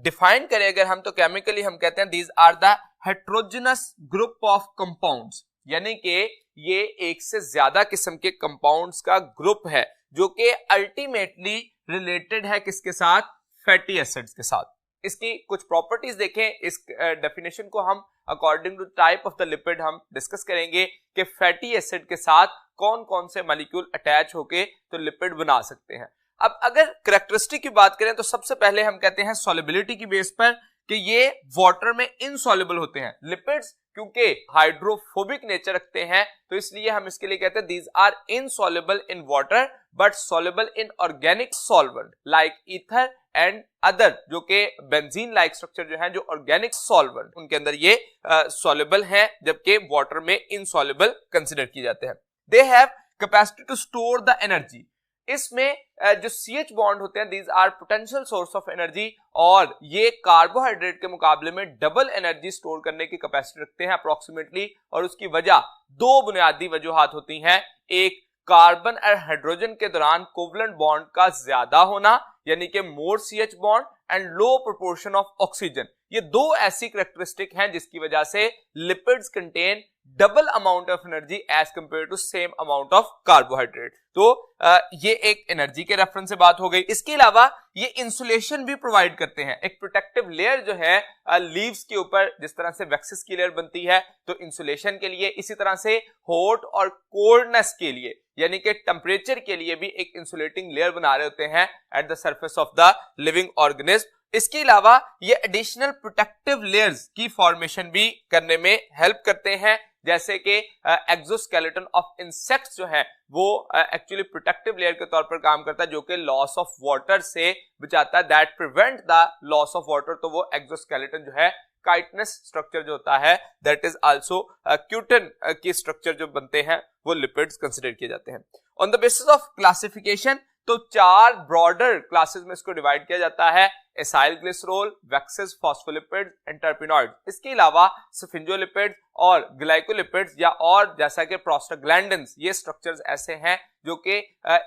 डिफाइन करें अगर हम तो केमिकली हम कहते हैं these are the heterogeneous group of compounds, यानी कि ये एक से ज्यादा किस्म के कंपाउंड्स का ग्रुप है जो कि अल्टीमेटली रिलेटेड है किसके साथ, फैटी एसिड्स के साथ। इसकी कुछ प्रॉपर्टीज देखें, इस डेफिनेशन को हम according to type of the lipid हम डिस्कस करेंगे कि फैटी एसिड के साथ कौन कौन से मॉलिक्यूल अटैच होके तो लिपिड बना सकते हैं। अब अगर कैरेक्टरिस्टिक की बात करें तो सबसे पहले हम कहते हैं सॉल्युबिलिटी की बेस पर कि ये वाटर में इनसॉल्युबल होते हैं। लिपिड्स क्योंकि हाइड्रोफोबिक नेचर रखते हैं तो इसलिए हम इसके लिए कहते हैं these are insoluble in water but soluble in organic solvent like ether and other, जो कि बेंजीन लाइक स्ट्रक्चर जो है जो ऑर्गेनिक सॉल्वेंट उनके अंदर ये सॉल्युबल है, जबकि वाटर में इनसॉल्युबल कंसिडर किए जाते हैं। They have capacity to store the energy. इसमें जो CH बॉन्ड होते हैं these are potential source of energy, और ये कार्बोहाइड्रेट के मुकाबले में डबल एनर्जी स्टोर करने की कैपेसिटी रखते हैं अप्रोक्सीमेटली, और उसकी वजह दो बुनियादी वजूहात होती हैं। एक, कार्बन और हाइड्रोजन के दौरान कोवलेंट बॉन्ड का ज्यादा होना, यानी कि more CH bond and low proportion of oxygen. ये दो ऐसी कैरेक्टरिस्टिक हैं जिसकी वजह से lipids contain double amount of energy as compare to same amount of carbohydrate. तो ये एक एनर्जी के रेफरेंस से बात हो गई। इसके अलावा ये इंसुलेशन भी प्रोवाइड करते हैं, एक प्रोटेक्टिव लेयर जो है लीव्स के ऊपर जिस तरह से वैक्सिस की लेयर बनती है तो इंसुलेशन के लिए, इसी तरह से हॉट और कोल्डनेस के लिए यानी कि टेम्परेचर के लिए भी एक इंसुलेटिंग लेयर बना रहे होते हैं eight the surface of the living organism. इसके अलावा ये एडिशनल प्रोटेक्टिव लेयर्स की फॉर्मेशन भी करने में हेल्प करते हैं, जैसे कि एक्सोस्केलेटन ऑफ इंसेक्ट्स जो है वो एक्चुअली प्रोटेक्टिव लेयर के तौर पर काम करता है, जो कि लॉस ऑफ वाटर से बचाता है, that prevent the loss of water. तो वो एक्सोस्केलेटन जो है काइटनस स्ट्रक्चर जो होता है, दैट इज आल्सो क्यूटन की स्ट्रक्चर जो बनते हैं वो लिपिड्स कंसिडर किए जाते हैं। On the basis of classification तो 4 ब्रॉडर क्लासेस में इसको डिवाइड किया जाता है, acyl glycerol, waxes, phospholipids and terpenoids. इसके अलावा स्फिंगोलिपिड्स और ग्लाइकोलिपिड्स या और जैसा कि प्रोस्टाग्लैंडिन्स, ये स्ट्रक्चर्स ऐसे हैं जो कि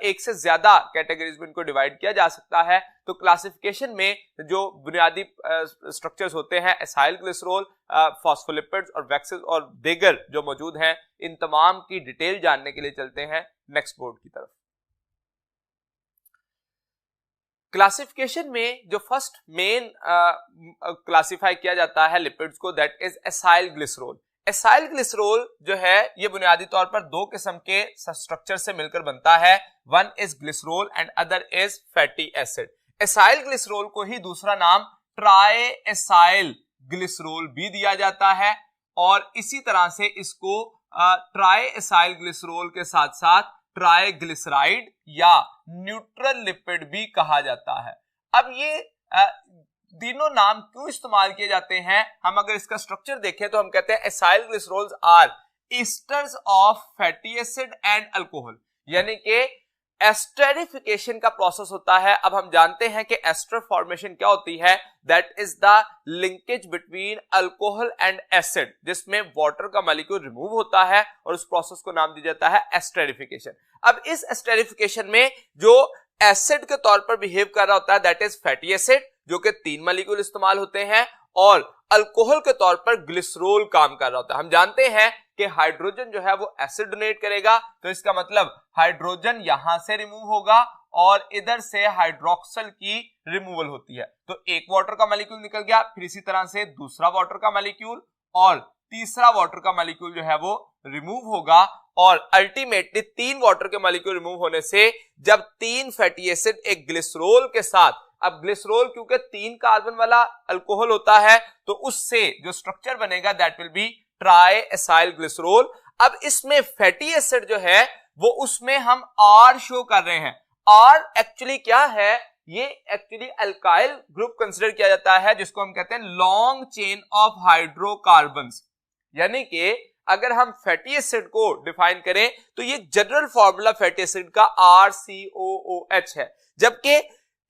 एक से ज्यादा कैटेगरीज में इनको डिवाइड किया जा सकता है। तो क्लासिफिकेशन में जो बुनियादी स्ट्रक्चर्स होते हैं, एसाइल ग्लिसरॉल, फॉस्फोलिपिड्स और वैक्सेस और दीगर जो मौजूद हैं, इन तमाम की डिटेल जानने के लिए चलते हैं नेक्स्ट बोर्ड की तरफ। क्लासिफिकेशन में जो फर्स्ट मेन क्लासिफाई किया जाता है लिपिड्स को, that is acyl glycerol. Acyl glycerol जो है ये बुनियादी तौर पर 2 किस्म के स्ट्रक्चर से मिलकर बनता है, one is glycerol and other is fatty acid. Acyl glycerol को ही दूसरा नाम ट्राई एसाइल ग्लिसरॉल भी दिया जाता है और इसी तरह से इसको ट्राई एसाइल ग्लिसरॉल के साथ साथ ट्राइग्लिसराइड या न्यूट्रल लिपिड भी कहा जाता है। अब ये तीनों नाम क्यों इस्तेमाल किए जाते हैं, हम अगर इसका स्ट्रक्चर देखें तो हम कहते हैं acyl glycerols are esters of fatty acid and alcohol, यानी कि एस्टरिफिकेशन का प्रोसेस होता है। अब हम जानते हैं कि एस्टर फॉर्मेशन क्या होती है, that is the linkage between alcohol and acid, जिसमें वाटर का मॉलिक्यूल रिमूव होता है और उस प्रोसेस को नाम दिया जाता है एस्टरिफिकेशन। अब इस एस्टरिफिकेशन में जो एसिड के तौर पर बिहेव कर रहा होता है, दैट इज फैटी एसिड, जो कि 3 मॉलिक्यूल इस्तेमाल होते हैं, और अल्कोहल के तौर पर ग्लिसरॉल काम कर रहा होता है। हम जानते हैं कि हाइड्रोजन जो है वो एसिड डोनेट करेगा, तो इसका मतलब हाइड्रोजन यहां से रिमूव होगा और इधर से हाइड्रोक्सल की रिमूवल होती है। तो एक वाटर का मॉलिक्यूल निकल गया, फिर इसी तरह से दूसरा वाटर का मॉलिक्यूल और तीसरा वाटर का मॉलिक्यूल जो है वो रिमूव होगा, और अल्टीमेटली 3 वाटर के मॉलिक्यूल रिमूव होने से जब 3 फैटी एसिड एक ग्लिसरॉल के साथ, अब ग्लिसरॉल क्योंकि 3 कार्बन वाला अल्कोहल होता है तो उससे जो स्ट्रक्चर बनेगा that will B try acyl glycerol. अब इसमें फैटी एसिड जो है वो उसमें हम R शो कर रहे हैं। R एक्चुअली क्या है, ये एक्चुअली अल्काइल ग्रुप कंसिडर किया जाता है, जिसको हम कहते हैं लॉन्ग चेन ऑफ हाइड्रोकार्बन्स। यानी कि अगर हम फैटी एसिड को डिफाइन करें तो ये जनरल फॉर्मूला फैटी एसिड का RCOOH है, जबकि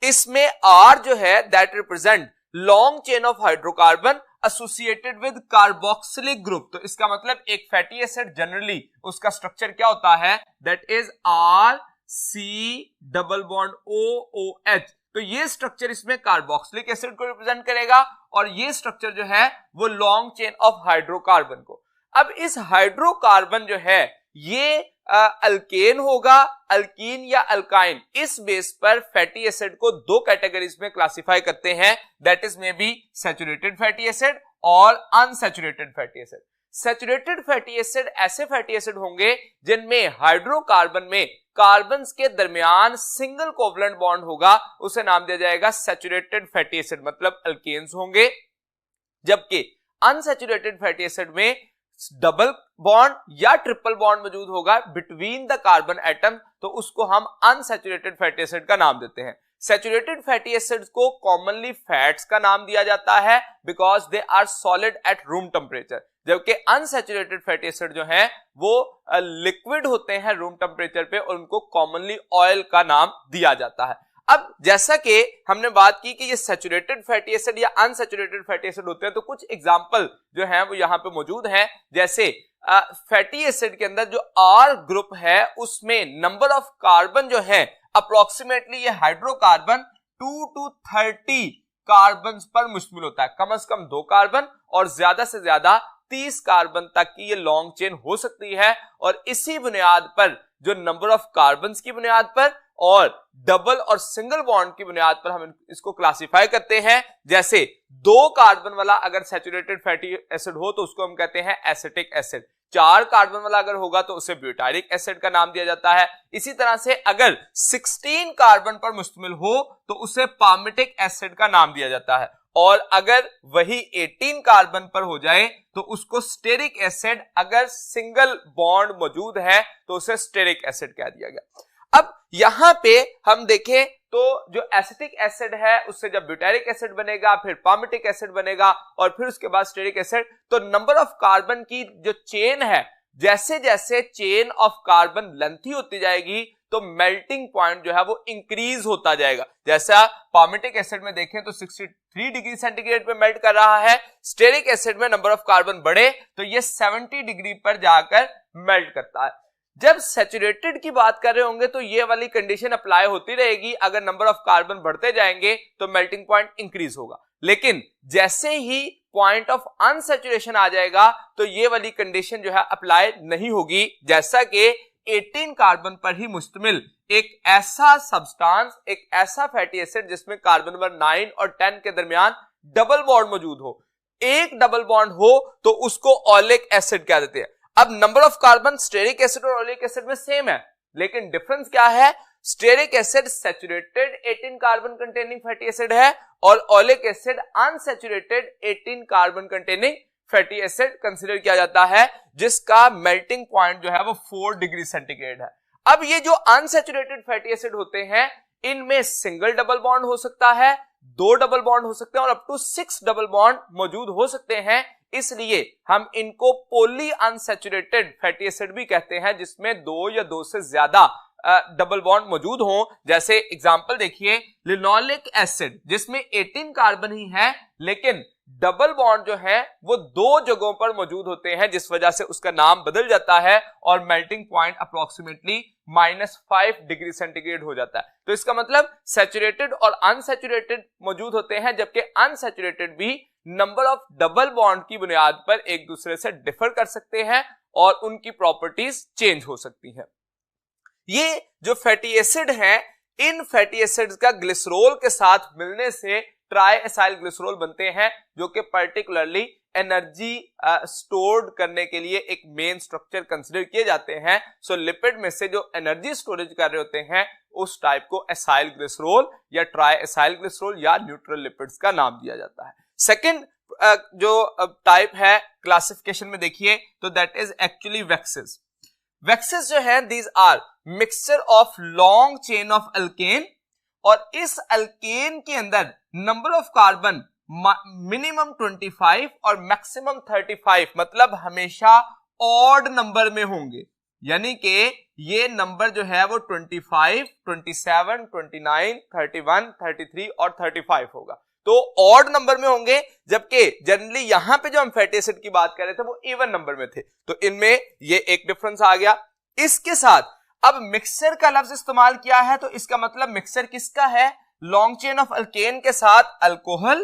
इसमें R जो है that represent long chain of hydrocarbon associated with carboxylic group. तो इसका मतलब एक फैटी एसिड जनरली उसका स्ट्रक्चर क्या होता है, दैट इज RC≡OOH। तो ये स्ट्रक्चर इसमें कार्बोक्सिलिक एसिड को रिप्रेजेंट करेगा और ये स्ट्रक्चर जो है वो लॉन्ग चेन ऑफ हाइड्रोकार्बन को। अब इस हाइड्रोकार्बन जो है ये अल्केन होगा, अल्कीन या अल्काइन। इस बेस पर फैटी एसिड को 2 कैटेगरीज में क्लासिफाई करते हैं, that is may be saturated fatty acid और unsaturated fatty acid. Saturated fatty acid ऐसे फैटी एसिड होंगे जिनमें हाइड्रोकार्बन में कार्बन के दरमियान सिंगल कोवलेंट बॉन्ड होगा, उसे नाम दिया जाएगा सैचुरेटेड फैटी एसिड, मतलब अल्केन्स होंगे। जबकि अनसैचुरेटेड फैटी एसिड में डबल बॉन्ड या ट्रिपल बॉन्ड मौजूद होगा बिटवीन द कार्बन एटम, तो उसको हम अनसैचुरेटेड फैटी एसिड का नाम देते हैं। सैचुरेटेड फैटी एसिड्स को कॉमनली फैट्स का नाम दिया जाता है because they are solid at room temperature, जबकि अनसैचुरेटेड फैटी एसिड जो है वो लिक्विड होते हैं रूम टेम्परेचर पे और उनको कॉमनली ऑयल का नाम दिया जाता है। अब जैसा कि हमने बात की कि ये सैचुरेटेड फैटी एसिड या अनसैचुरेटेड फैटी एसिड होते हैं, तो कुछ एग्जांपल जो हैं वो यहाँ पे मौजूद हैं। जैसे फैटी एसिड के अंदर जो R ग्रुप है उसमें नंबर ऑफ कार्बन जो है अप्रोक्सीमेटली ये हाइड्रोकार्बन 2 to 30 कार्बन पर मुश्तमिल होता है, कम से कम 2 कार्बन और ज्यादा से ज्यादा 30 कार्बन तक की ये लॉन्ग चेन हो सकती है। और इसी बुनियाद पर जो नंबर ऑफ कार्बन की बुनियाद पर और डबल और सिंगल बॉन्ड की बुनियाद पर हम इसको क्लासिफाई करते हैं। जैसे 2 कार्बन वाला अगर सैचुरेटेड फैटी एसिड हो तो उसको हम कहते हैं एसिटिक एसिड, 4 कार्बन वाला अगर होगा तो उसे ब्यूटारिक एसिड का नाम दिया जाता है। इसी तरह से अगर 16 कार्बन पर मुश्तमिल हो तो उसे पामिटिक एसिड का नाम दिया जाता है। और अगर वही 18 कार्बन पर हो जाए तो उसको स्टेरिक एसिड, अगर सिंगल बॉन्ड मौजूद है तो उसे स्टेरिक एसिड कह दिया गया। अब यहां पे हम देखें तो जो एसिटिक एसिड है उससे जब ब्यूटारिक एसिड बनेगा, फिर पामिटिक एसिड बनेगा और फिर उसके बाद स्टेरिक एसिड, तो नंबर ऑफ कार्बन की जो चेन है, जैसे जैसे चेन ऑफ कार्बन लेंथी होती जाएगी तो मेल्टिंग पॉइंट जो है वो इंक्रीज होता जाएगा। जैसा पामिटिक एसिड में देखें तो 63 डिग्री सेंटीग्रेड पे मेल्ट कर रहा है, स्टेरिक एसिड में नंबर ऑफ कार्बन बढ़े तो ये 70 डिग्री पर जाकर मेल्ट करता है। जब सैचुरेटेड की बात कर रहे होंगे तो ये वाली कंडीशन अप्लाई होती रहेगी, अगर नंबर ऑफ कार्बन बढ़ते जाएंगे तो मेल्टिंग पॉइंट इंक्रीज होगा। लेकिन जैसे ही पॉइंट ऑफ अनसैचुरेशन आ जाएगा तो ये वाली कंडीशन जो है अप्लाई नहीं होगी, जैसा कि 18 कार्बन पर ही मुश्तमिल एक ऐसा सब्सटेंस, एक ऐसा फैटी एसिड जिसमें कार्बन नंबर 9 और 10 के दरमियान डबल बॉन्ड मौजूद हो, एक डबल बॉन्ड हो तो उसको ओलिक एसिड कह देते हैं। अब number of carbon stearic acid और ओलिक एसिड में सेम है, लेकिन डिफरेंस क्या है, stearic acid saturated 18 carbon containing fatty acid है और oleic acid unsaturated 18 carbon containing fatty acid consider किया जाता है, जिसका मेल्टिंग पॉइंट जो है वो 4 डिग्री सेंटीग्रेड है। अब ये जो अनसैचुरेटेड फैटी एसिड होते हैं इनमें सिंगल डबल बॉन्ड हो सकता है, 2 डबल बॉन्ड हो सकते हैं और अप टू 6 डबल बॉन्ड मौजूद हो सकते हैं, इसलिए हम इनको पॉली अनसैचुरेटेड फैटी एसिड भी कहते हैं, जिसमें 2 या 2 से ज्यादा डबल बॉन्ड मौजूद हो। जैसे एग्जांपल देखिए, लिनोलिक एसिड जिसमें 18 कार्बन ही है लेकिन डबल बॉन्ड जो है वो 2 जगहों पर मौजूद होते हैं, जिस वजह से उसका नाम बदल जाता है और melting point approximately -5 degree centigrade हो जाता है। तो इसका मतलब सैचुरेटेड और अनसैचुरेटेड मौजूद होते हैं, जबकि अनसैचुरेटेड भी नंबर ऑफ डबल बॉन्ड की बुनियाद पर एक दूसरे से डिफर कर सकते हैं और उनकी प्रॉपर्टीज चेंज हो सकती हैं। ये जो फैटी एसिड हैं, इन फैटी एसिड्स का ग्लिसरॉल के साथ मिलने से ट्राई एसाइल ग्लिसरॉल बनते हैं, जो कि पर्टिकुलरली एनर्जी स्टोर्ड करने के लिए एक मेन स्ट्रक्चर कंसीडर किए जाते हैं। सो लिपिड में से जो एनर्जी स्टोरेज कर रहे होते हैं उस टाइप को एसाइल ग्लिसरॉल या ट्राई एसाइल ग्लिसरॉल या न्यूट्रल लिपिड्स का नाम दिया जाता है। सेकेंड जो टाइप है क्लासिफिकेशन में देखिए तो that is actually waxes. Waxes जो है these are mixture of long chain of alkane, और इस अल्केन के अंदर नंबर ऑफ कार्बन मिनिमम 25 और मैक्सिमम 35, मतलब हमेशा ऑड नंबर में होंगे, यानी कि ये नंबर जो है वो 25, 27, 29, 31, 33 और 35 होगा, तो ऑड नंबर में होंगे, जबकि जनरली यहां पे जो हम फैटी एसिड की बात कर रहे थे वो इवन नंबर में थे, तो इनमें ये एक डिफरेंस आ गया। इसके साथ अब मिक्सचर का लफ्ज इस्तेमाल किया है, तो इसका मतलब मिक्सचर किसका है, लॉन्ग चेन ऑफ अल्केन के साथ alcohol,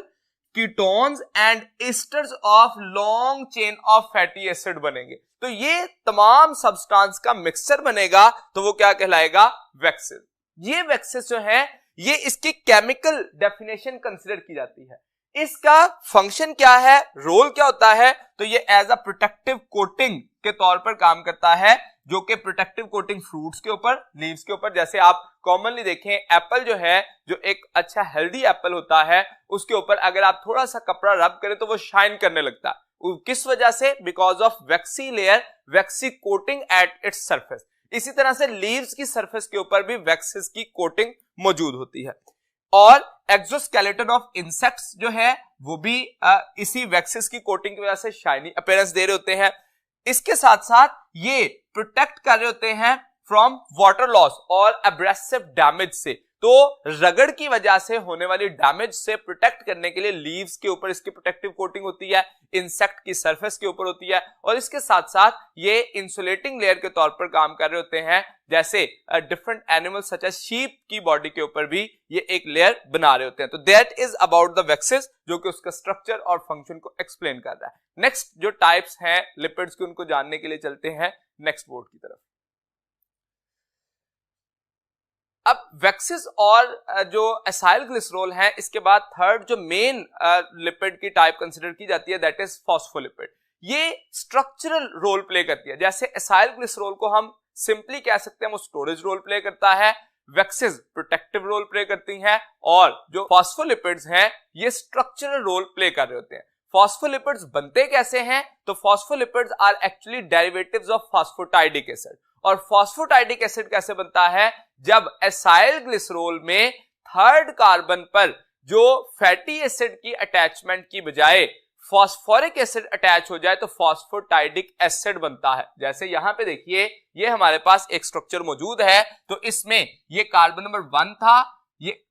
ketones and asters of long chain of fatty acid बनेंगे, तो ये तमाम सब्सटेंस का मिक्सचर बनेगा, तो वो क्या कहलाएगा, वैक्सेस। ये वैक्सेस जो है ये इसकी केमिकल डेफिनेशन कंसीडर की जाती है। इसका फंक्शन क्या है, रोल क्या होता है, तो ये एज अ प्रोटेक्टिव कोटिंग के तौर पर काम करता है, जो कि प्रोटेक्टिव कोटिंग फ्रूट्स के ऊपर, लीव्स के ऊपर, जैसे आप कॉमनली देखें एप्पल जो है, जो एक अच्छा हेल्दी एप्पल होता है, उसके ऊपर अगर आप थोड़ा सा कपड़ा रब करें तो वो शाइन करने लगता है, किस वजह से, because of waxy layer, vaccine coating at its surface. इसी तरह से लीव्स की सरफेस के ऊपर भी वैक्सेस की कोटिंग मौजूद होती है, और एक्सोस्केलेटन ऑफ इंसेक्ट्स जो है वो भी इसी वैक्सेस की कोटिंग की वजह से शाइनी अपीयरेंस दे रहे होते हैं। इसके साथ साथ ये प्रोटेक्ट कर रहे होते हैं फ्रॉम वाटर लॉस और एब्रेसिव डैमेज से, तो रगड़ की वजह से होने वाली डैमेज से प्रोटेक्ट करने के लिए लीव्स के ऊपर इसकी प्रोटेक्टिव कोटिंग होती है, इंसेक्ट की सरफेस के ऊपर होती है, और इसके साथ साथ ये इंसुलेटिंग लेयर के तौर पर काम कर रहे होते हैं, जैसे different animal such as sheep की बॉडी के ऊपर भी ये एक लेयर बना रहे होते हैं। तो that is about the waxes, जो कि उसका स्ट्रक्चर और फंक्शन को एक्सप्लेन कर रहा है। नेक्स्ट जो टाइप्स हैं लिपिड्स के, उनको जानने के लिए चलते हैं नेक्स्ट बोर्ड की तरफ। अब वैक्सेस और जो एसाइल ग्लिसरॉल है, इसके बाद थर्ड जो मेन लिपिड की टाइप कंसीडर की जाती है दैट इज फॉस्फोलिपिड। ये स्ट्रक्चरल रोल प्ले करती है, जैसे एसाइल ग्लिसरॉल को हम सिंपली कह सकते हैं वो स्टोरेज रोल प्ले करता है, वैक्सेस प्रोटेक्टिव रोल प्ले करती हैं और जो फॉस्फोलिपिड्स हैं ये स्ट्रक्चरल रोल प्ले कर रहे होते हैं। फॉस्फोलिपिड्स बनते कैसे हैं? तो phospholipids are actually derivatives of phosphatidic acid. और फॉस्फोटाइडिक एसिड कैसे बनता है? जब एसाइल ग्लिसरॉल में थर्ड कार्बन पर जो फैटी एसिड की अटैचमेंट की बजाय फॉस्फोरिक एसिड अटैच हो जाए तो फॉस्फोटाइडिक एसिड बनता है। जैसे यहां पे देखिए ये हमारे पास एक स्ट्रक्चर मौजूद है, तो इसमें ये कार्बन नंबर 1 था, ये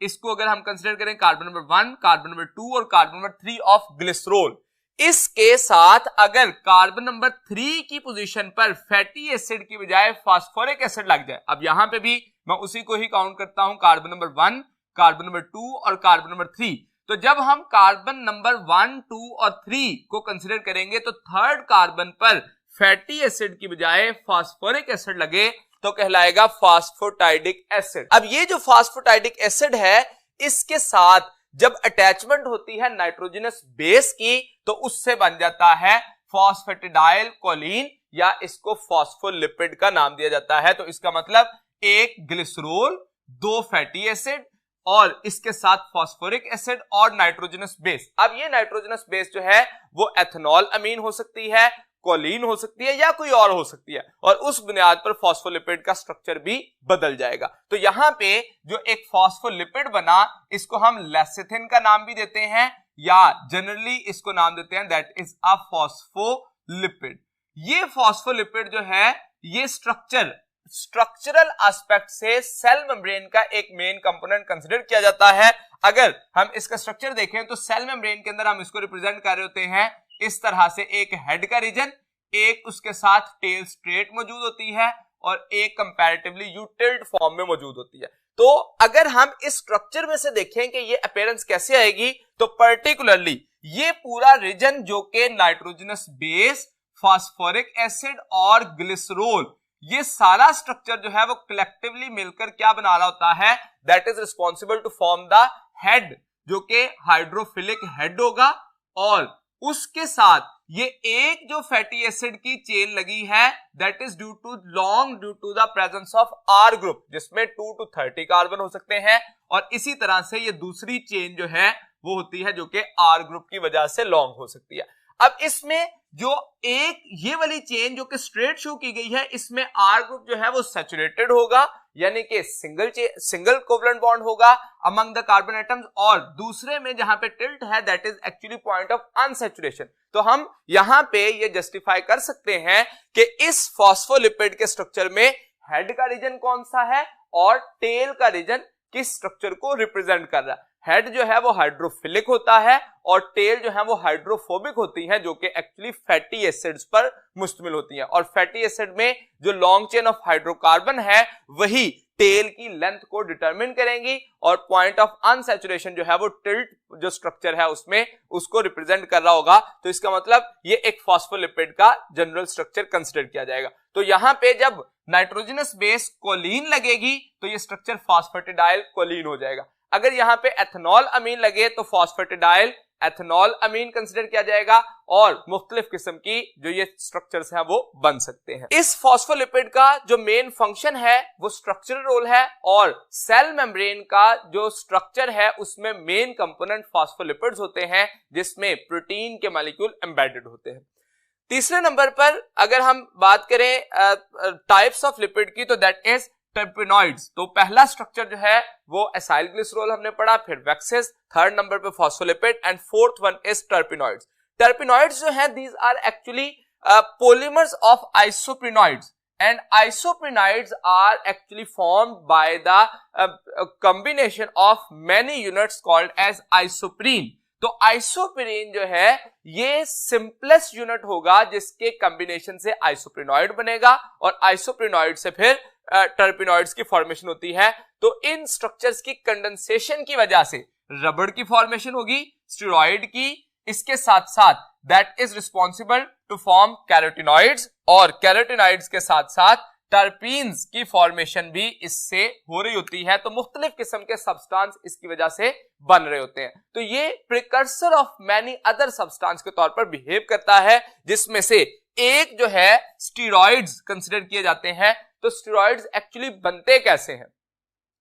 इसको अगर हम कंसीडर करें कार्बन नंबर 1, कार्बन नंबर 2 और कार्बन नंबर 3 ऑफ ग्लिसरॉल, इसके साथ अगर कार्बन नंबर 3 की पोजीशन पर फैटी एसिड की बजाय फॉस्फोरिक एसिड लग जाए, अब यहां पे भी मैं उसी को ही काउंट करता हूं, कार्बन नंबर 1, कार्बन नंबर 2 और कार्बन नंबर 3। तो जब हम कार्बन नंबर 1, 2 और 3 को कंसीडर करेंगे तो थर्ड कार्बन पर फैटी एसिड की बजाय फॉस्फोरिक एसिड लगे तो कहलाएगा फॉस्फोटाइडिक एसिड। अब ये जो फॉस्फोटाइडिक एसिड है इसके साथ जब अटैचमेंट होती है नाइट्रोजनस बेस की तो उससे बन जाता है फॉस्फेटिडाइल कोलीन, या इसको फॉस्फोलिपिड का नाम दिया जाता है। तो इसका मतलब एक ग्लिसरॉल, 2 फैटी एसिड और इसके साथ फॉस्फोरिक एसिड और नाइट्रोजनस बेस। अब ये नाइट्रोजनस बेस जो है वो एथेनॉल अमीन हो सकती है, कोलीन हो सकती है या कोई और हो सकती है, और उस बुनियाद पर फॉस्फोलिपिड का स्ट्रक्चर भी बदल जाएगा। तो यहां पे जो एक फॉस्फोलिपिड बना इसको हम लेसिथिन का नाम भी देते हैं या जनरली इसको नाम देते हैं दैट इज अ फॉस्फोलिपिड। ये फॉस्फोलिपिड जो है ये स्ट्रक्चरल एस्पेक्ट से सेल मेम्ब्रेन का एक मेन कंपोनेंट कंसीडर किया जाता है। अगर हम इसका स्ट्रक्चर देखें तो सेल मेम्ब्रेन के अंदर हम इसको रिप्रेजेंट कर रहे होते हैं इस तरह से, एक हेड का रीजन, एक उसके साथ टेल स्ट्रेट मौजूद होती है और एक कंपैरेटिवली यूटिल्ड फॉर्म में मौजूद होती है। तो अगर हम इस स्ट्रक्चर में से देखें कि ये अपीयरेंस कैसे आएगी, तो पर्टिकुलरली ये पूरा रीजन जो कि नाइट्रोजनस बेस, फॉस्फोरिक एसिड और ग्लिसरॉल, ये सारा स्ट्रक्चर जो है वो कलेक्टिवली मिलकर क्या बना रहा होता है, that is responsible to form the head, जो कि हाइड्रोफिलिक हेड होगा। और उसके साथ ये एक जो फैटी एसिड की चेन लगी है that is due to the presence of R group, जिसमें 2 to 30 कार्बन हो सकते हैं, और इसी तरह से ये दूसरी चेन जो है वो होती है जो कि आर ग्रुप की वजह से लॉन्ग हो सकती है। अब इसमें जो एक ये वाली चेन जो कि स्ट्रेट शो की गई है, इसमें आर ग्रुप जो है वो सैचुरेटेड होगा, यानी कि सिंगल कोवलेंट बॉन्ड होगा अमंग द कार्बन एटम्स, और दूसरे में जहां पे टिल्ट है that is actually point of unsaturation. तो हम यहां पे ये जस्टिफाई कर सकते हैं कि इस फॉस्फोलिपिड के स्ट्रक्चर में हेड का रीजन कौन सा है और टेल का रीजन किस स्ट्रक्चर को रिप्रेजेंट कर रहा है। हेड जो है वो हाइड्रोफिलिक होता है और टेल जो है वो हाइड्रोफोबिक होती है, जो कि एक्चुअली फैटी एसिड्स पर मुश्तमिल होती हैं। और फैटी एसिड में जो लॉन्ग चेन ऑफ हाइड्रोकार्बन है वही टेल की लेंथ को डिटरमिन करेंगी, और पॉइंट ऑफ अनसैचुरेशन जो है वो टिल्ट जो स्ट्रक्चर है उसमें उसको रिप्रेजेंट कर रहा होगा। तो इसका मतलब ये एक फॉस्फोलिपिड का जनरल स्ट्रक्चर कंसिडर किया जाएगा। तो यहां पे जब नाइट्रोजनस बेस कोलीन लगेगी तो ये स्ट्रक्चर फॉस्फेटिडाइल कोलीन हो जाएगा। अगर यहां पे एथेनॉल अमीन लगे तो फॉस्फेटिडाइल एथेनॉल अमीन कंसिडर किया जाएगा, और मुख्तलिफ किस्म की जो ये स्ट्रक्चर्स हैं वो बन सकते हैं। इस फॉस्फोलिपिड का जो मेन फंक्शन है वो स्ट्रक्चरल रोल है, और सेल मेम्ब्रेन का जो स्ट्रक्चर है उसमें मेन कंपोनेंट फॉस्फोलिपिड्स होते हैं, जिसमें प्रोटीन के मॉलिक्यूल एम्बेडेड होते हैं। तीसरे नंबर पर अगर हम बात करें टाइप्स ऑफ लिपिड की, तो दैट इज टर्पेनॉइड्स। तो पहला स्ट्रक्चर जो है वो एसाइल ग्लिसरॉल हमने पढ़ा, फिर वैक्सेस, थर्ड नंबर पे phospholipid, and fourth one is terpenoids. Terpenoids जो है these are actually polymers of isoprenioids, and isoprenioids are actually formed by the combination of many units called as isoprene। तो isoprene जो है ये simplest unit होगा जिसके combination से आइसोप्रीनॉइड बनेगा, और आइसोप्रीनॉइड से फिर टर्पेनॉइड्स की फॉर्मेशन होती है। तो इन स्ट्रक्चर्स की कंडेंसेशन की वजह से रबड़ की फॉर्मेशन होगी, स्टेरॉइड की, इसके साथ साथ that is responsible to form carotenoids, और कैरोटिनॉइड्स के साथ साथ टर्पीन्स की फॉर्मेशन भी इससे हो रही होती है। तो मुख्तलिफ किस्म के सब्सटेंस इसकी वजह से बन रहे होते हैं। तो ये precursor of many other substance के तौर पर बिहेव करता है, जिसमें से एक जो है स्टेरॉइड्स कंसिडर किए जाते हैं। तो स्टेरॉइड्स एक्चुअली बनते कैसे हैं?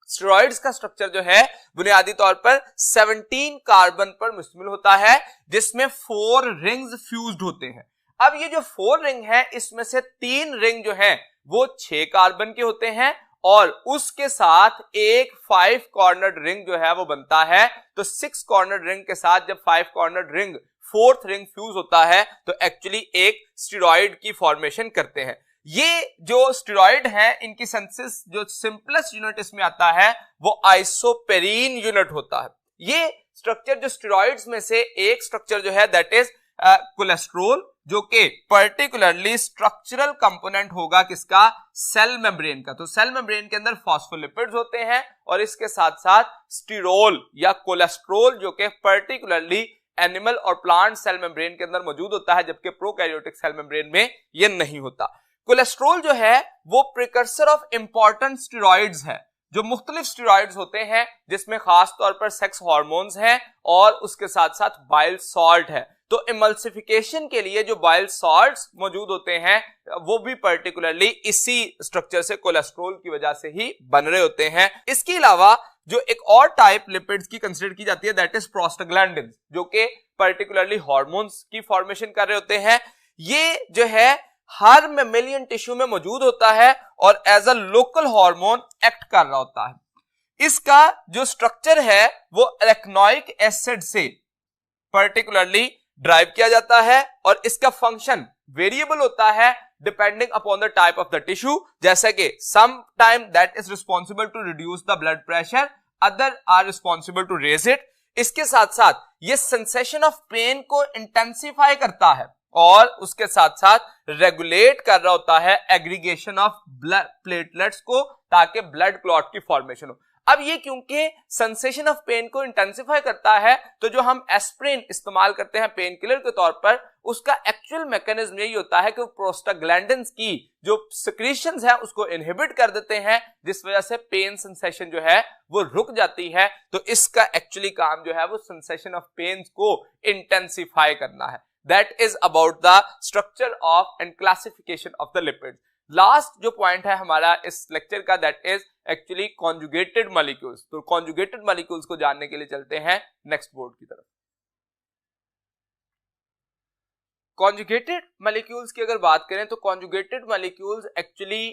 स्टेरॉइड्स का स्ट्रक्चर जो है बुनियादी तौर पर 17 कार्बन पर मुश्तमिल होता है, जिसमें 4 रिंग्स फ्यूज्ड होते हैं। अब ये जो 4 रिंग है, इसमें से 3 रिंग जो है वो 6 कार्बन के होते हैं और उसके साथ एक 5 कॉर्नर्ड रिंग जो है वो बनता है। तो 6 कॉर्नर्ड रिंग के साथ जब 5 cornered ring 4th ring fuse होता है तो एक्चुअली एक स्टेरॉइड की फॉर्मेशन करते हैं। ये जो स्टेरॉइड है, इनकी सिंथेसिस जो सिंपलेस्ट यूनिट इसमें आता है वो आइसोपेरीन यूनिट होता है। ये स्ट्रक्चर जो स्टेरॉइड्स में से एक स्ट्रक्चर जो है दैट इज कोलेस्ट्रॉल, जो कि पर्टिकुलरली स्ट्रक्चरल कंपोनेंट होगा किसका, सेल मेम्ब्रेन का। तो सेल मेम्ब्रेन के अंदर फॉस्फोलिपिड्स होते हैं और इसके साथ साथ स्टीरोल या कोलेस्ट्रॉल जो कि पर्टिकुलरली एनिमल और प्लांट सेल मेम्ब्रेन के अंदर मौजूद होता है, जबकि प्रोकैरियोटिक सेल मेम्ब्रेन में ये नहीं होता। कोलेस्ट्रॉल जो है वो प्रिकर्सर ऑफ इंपॉर्टेंट स्टेरॉइड्स है, जो मुख्तलिफ स्टेरॉइड्स होते हैं, जिसमें खास तौर पर सेक्स हार्मोन्स हैं और उसके साथ साथ बाइल सॉल्ट है। तो इमल्सिफिकेशन के लिए जो बाइल सॉल्ट्स मौजूद होते हैं वो भी पर्टिकुलरली इसी स्ट्रक्चर से, कोलेस्ट्रॉल की वजह से ही बन रहे होते हैं। इसके अलावा जो एक और टाइप लिपिड्स की कंसीडर की जाती है दैट इज प्रोस्टाग्लैंडिन्स, जो कि पर्टिकुलरली हार्मोन्स की फॉर्मेशन कर रहे होते हैं। ये जो है हर मैमेलियन टिश्यू में मौजूद होता है और as a local hormone act कर रहा होता है। इसका जो स्ट्रक्चर है वो अरेक्नोइक एसिड से पर्टिकुलरली ड्राइव किया जाता है और इसका फंक्शन वेरिएबल होता है depending upon the type of the tissue, जैसे कि some time that is responsible to reduce the blood pressure, other are responsible to raise it. इसके साथ साथ ये सेंसेशन ऑफ पेन को इंटेंसिफाई करता है और उसके साथ साथ रेगुलेट कर रहा होता है एग्रीगेशन ऑफ ब्लड प्लेटलेट्स को, ताकि ब्लड क्लॉट की फॉर्मेशन हो। अब ये क्योंकि सेंसेशन ऑफ पेन को इंटेंसिफाई करता है, तो जो हम एस्प्रिन इस्तेमाल करते हैं पेन किलर के तौर पर, उसका एक्चुअल मैकेनिज्म यही होता है कि वो प्रोस्टाग्लैंडिन्स की जो सिक्रीशंस है उसको इनहिबिट कर देते हैं, जिस वजह से पेन सेंसेशन जो है वो रुक जाती है। तो इसका एक्चुअली काम जो है वो सेंसेशन ऑफ पेन को इंटेंसिफाई करना है। That is about the structure of and classification of the lipids. Last जो पॉइंट है हमारा इस लेक्चर का that is actually conjugated molecules. तो कॉन्जुगेटेड मॉलिक्यूल्स को जानने के लिए चलते हैं नेक्स्ट बोर्ड की तरफ। कॉन्जुगेटेड मॉलिक्यूल्स की अगर बात करें तो conjugated molecules actually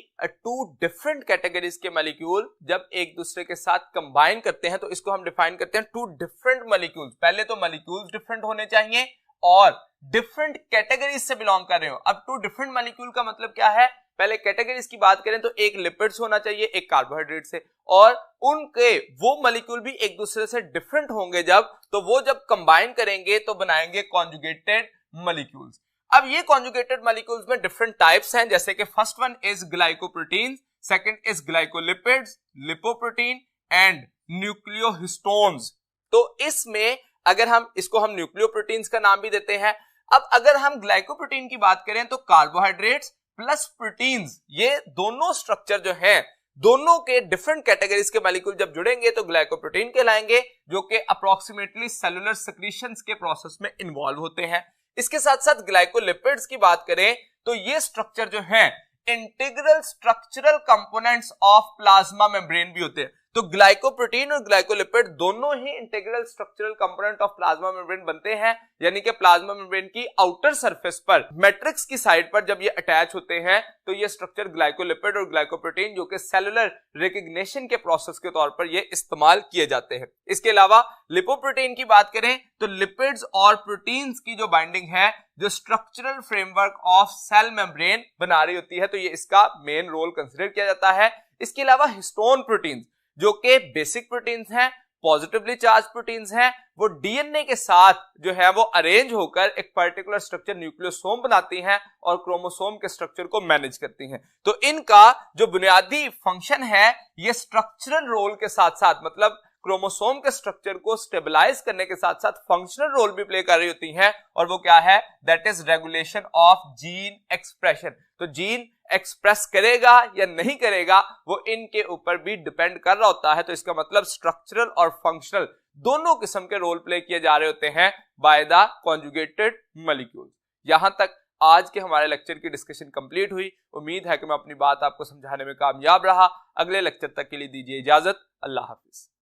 2 different categories के मॉलिक्यूल जब एक दूसरे के साथ कंबाइन करते हैं तो इसको हम डिफाइन करते हैं 2 डिफरेंट मॉलिक्यूल्स। पहले तो मॉलिक्यूल्स डिफरेंट होने चाहिए और डिफरेंट कैटेगरीज से बिलोंग कर रहे हो। अब 2 डिफरेंट मॉलिक्यूल का मतलब क्या है, पहले कैटेगरीज की बात करें तो एक लिपिड्स होना चाहिए, एक कार्बोहाइड्रेट से, और उनके वो मॉलिक्यूल भी एक दूसरे से डिफरेंट होंगे तो वो जब कंबाइन करेंगे तो बनाएंगे कॉन्जुगेटेड मॉलिक्यूल्स। अब ये कॉन्जुगेटेड मॉलिक्यूल्स में डिफरेंट टाइप्स हैं, जैसे कि first one is glycoprotein, second is glycolipids, lipoprotein and nucleohistones. तो इसमें अगर हम इसको न्यूक्लियोप्रोटीन्स का नाम भी देते हैं। अब अगर हम ग्लाइकोप्रोटीन की बात करें तो कार्बोहाइड्रेट्स प्लस प्रोटीन्स, ये दोनों स्ट्रक्चर जो हैं दोनों के डिफरेंट कैटेगरीज के मॉलिक्यूल जब जुड़ेंगे तो ग्लाइकोप्रोटीन कहलाएंगे, जो कि अप्रोक्सीमेटली सेलुलर सेक्रीशंस के प्रोसेस में इन्वॉल्व होते हैं। इसके साथ साथ ग्लाइकोलिपिड्स की बात करें तो ये स्ट्रक्चर जो है integral structural components of plasma membrane भी होते हैं। तो ग्लाइकोप्रोटीन और ग्लाइकोलिपिड दोनों ही integral structural component of plasma membrane बनते हैं, यानी कि प्लाज्मा मेम्ब्रेन की आउटर सरफेस पर मैट्रिक्स की साइड पर जब ये अटैच होते हैं तो ये स्ट्रक्चर ग्लाइकोलिपिड और ग्लाइकोप्रोटीन जो कि सेलुलर रिकग्निशन के प्रोसेस के तौर पर ये इस्तेमाल किए जाते हैं। इसके अलावा लिपोप्रोटीन की बात करें तो लिपिड्स और प्रोटीन्स की जो बाइंडिंग है जो structural framework of cell membrane बना रही होती है, तो ये इसका मेन रोल कंसिडर किया जाता है। इसके अलावा हिस्टोन प्रोटीन्स जो कि बेसिक प्रोटीन्स हैं, पॉजिटिवली चार्ज प्रोटीन्स हैं, वो डीएनए के साथ जो है वो अरेंज होकर एक पर्टिकुलर स्ट्रक्चर न्यूक्लियोसोम बनाती हैं और क्रोमोसोम के स्ट्रक्चर को मैनेज करती हैं। तो इनका जो बुनियादी फंक्शन है ये स्ट्रक्चरल रोल के साथ साथ, मतलब क्रोमोसोम के स्ट्रक्चर को स्टेबलाइज करने के साथ साथ फंक्शनल रोल भी प्ले कर रही होती हैं, और वो क्या है, that is regulation of gene expression. तो जीन एक्सप्रेस करेगा या नहीं करेगा वो इनके ऊपर भी डिपेंड कर रहा होता है। तो इसका मतलब स्ट्रक्चरल और फंक्शनल दोनों किस्म के रोल प्ले किए जा रहे होते हैं बाय द कॉन्जुगेटेड मॉलिक्यूल। यहां तक आज के हमारे लेक्चर की डिस्कशन कंप्लीट हुई। उम्मीद है कि मैं अपनी बात आपको समझाने में कामयाब रहा। अगले लेक्चर तक के लिए दीजिए इजाजत। अल्लाह हाफिज।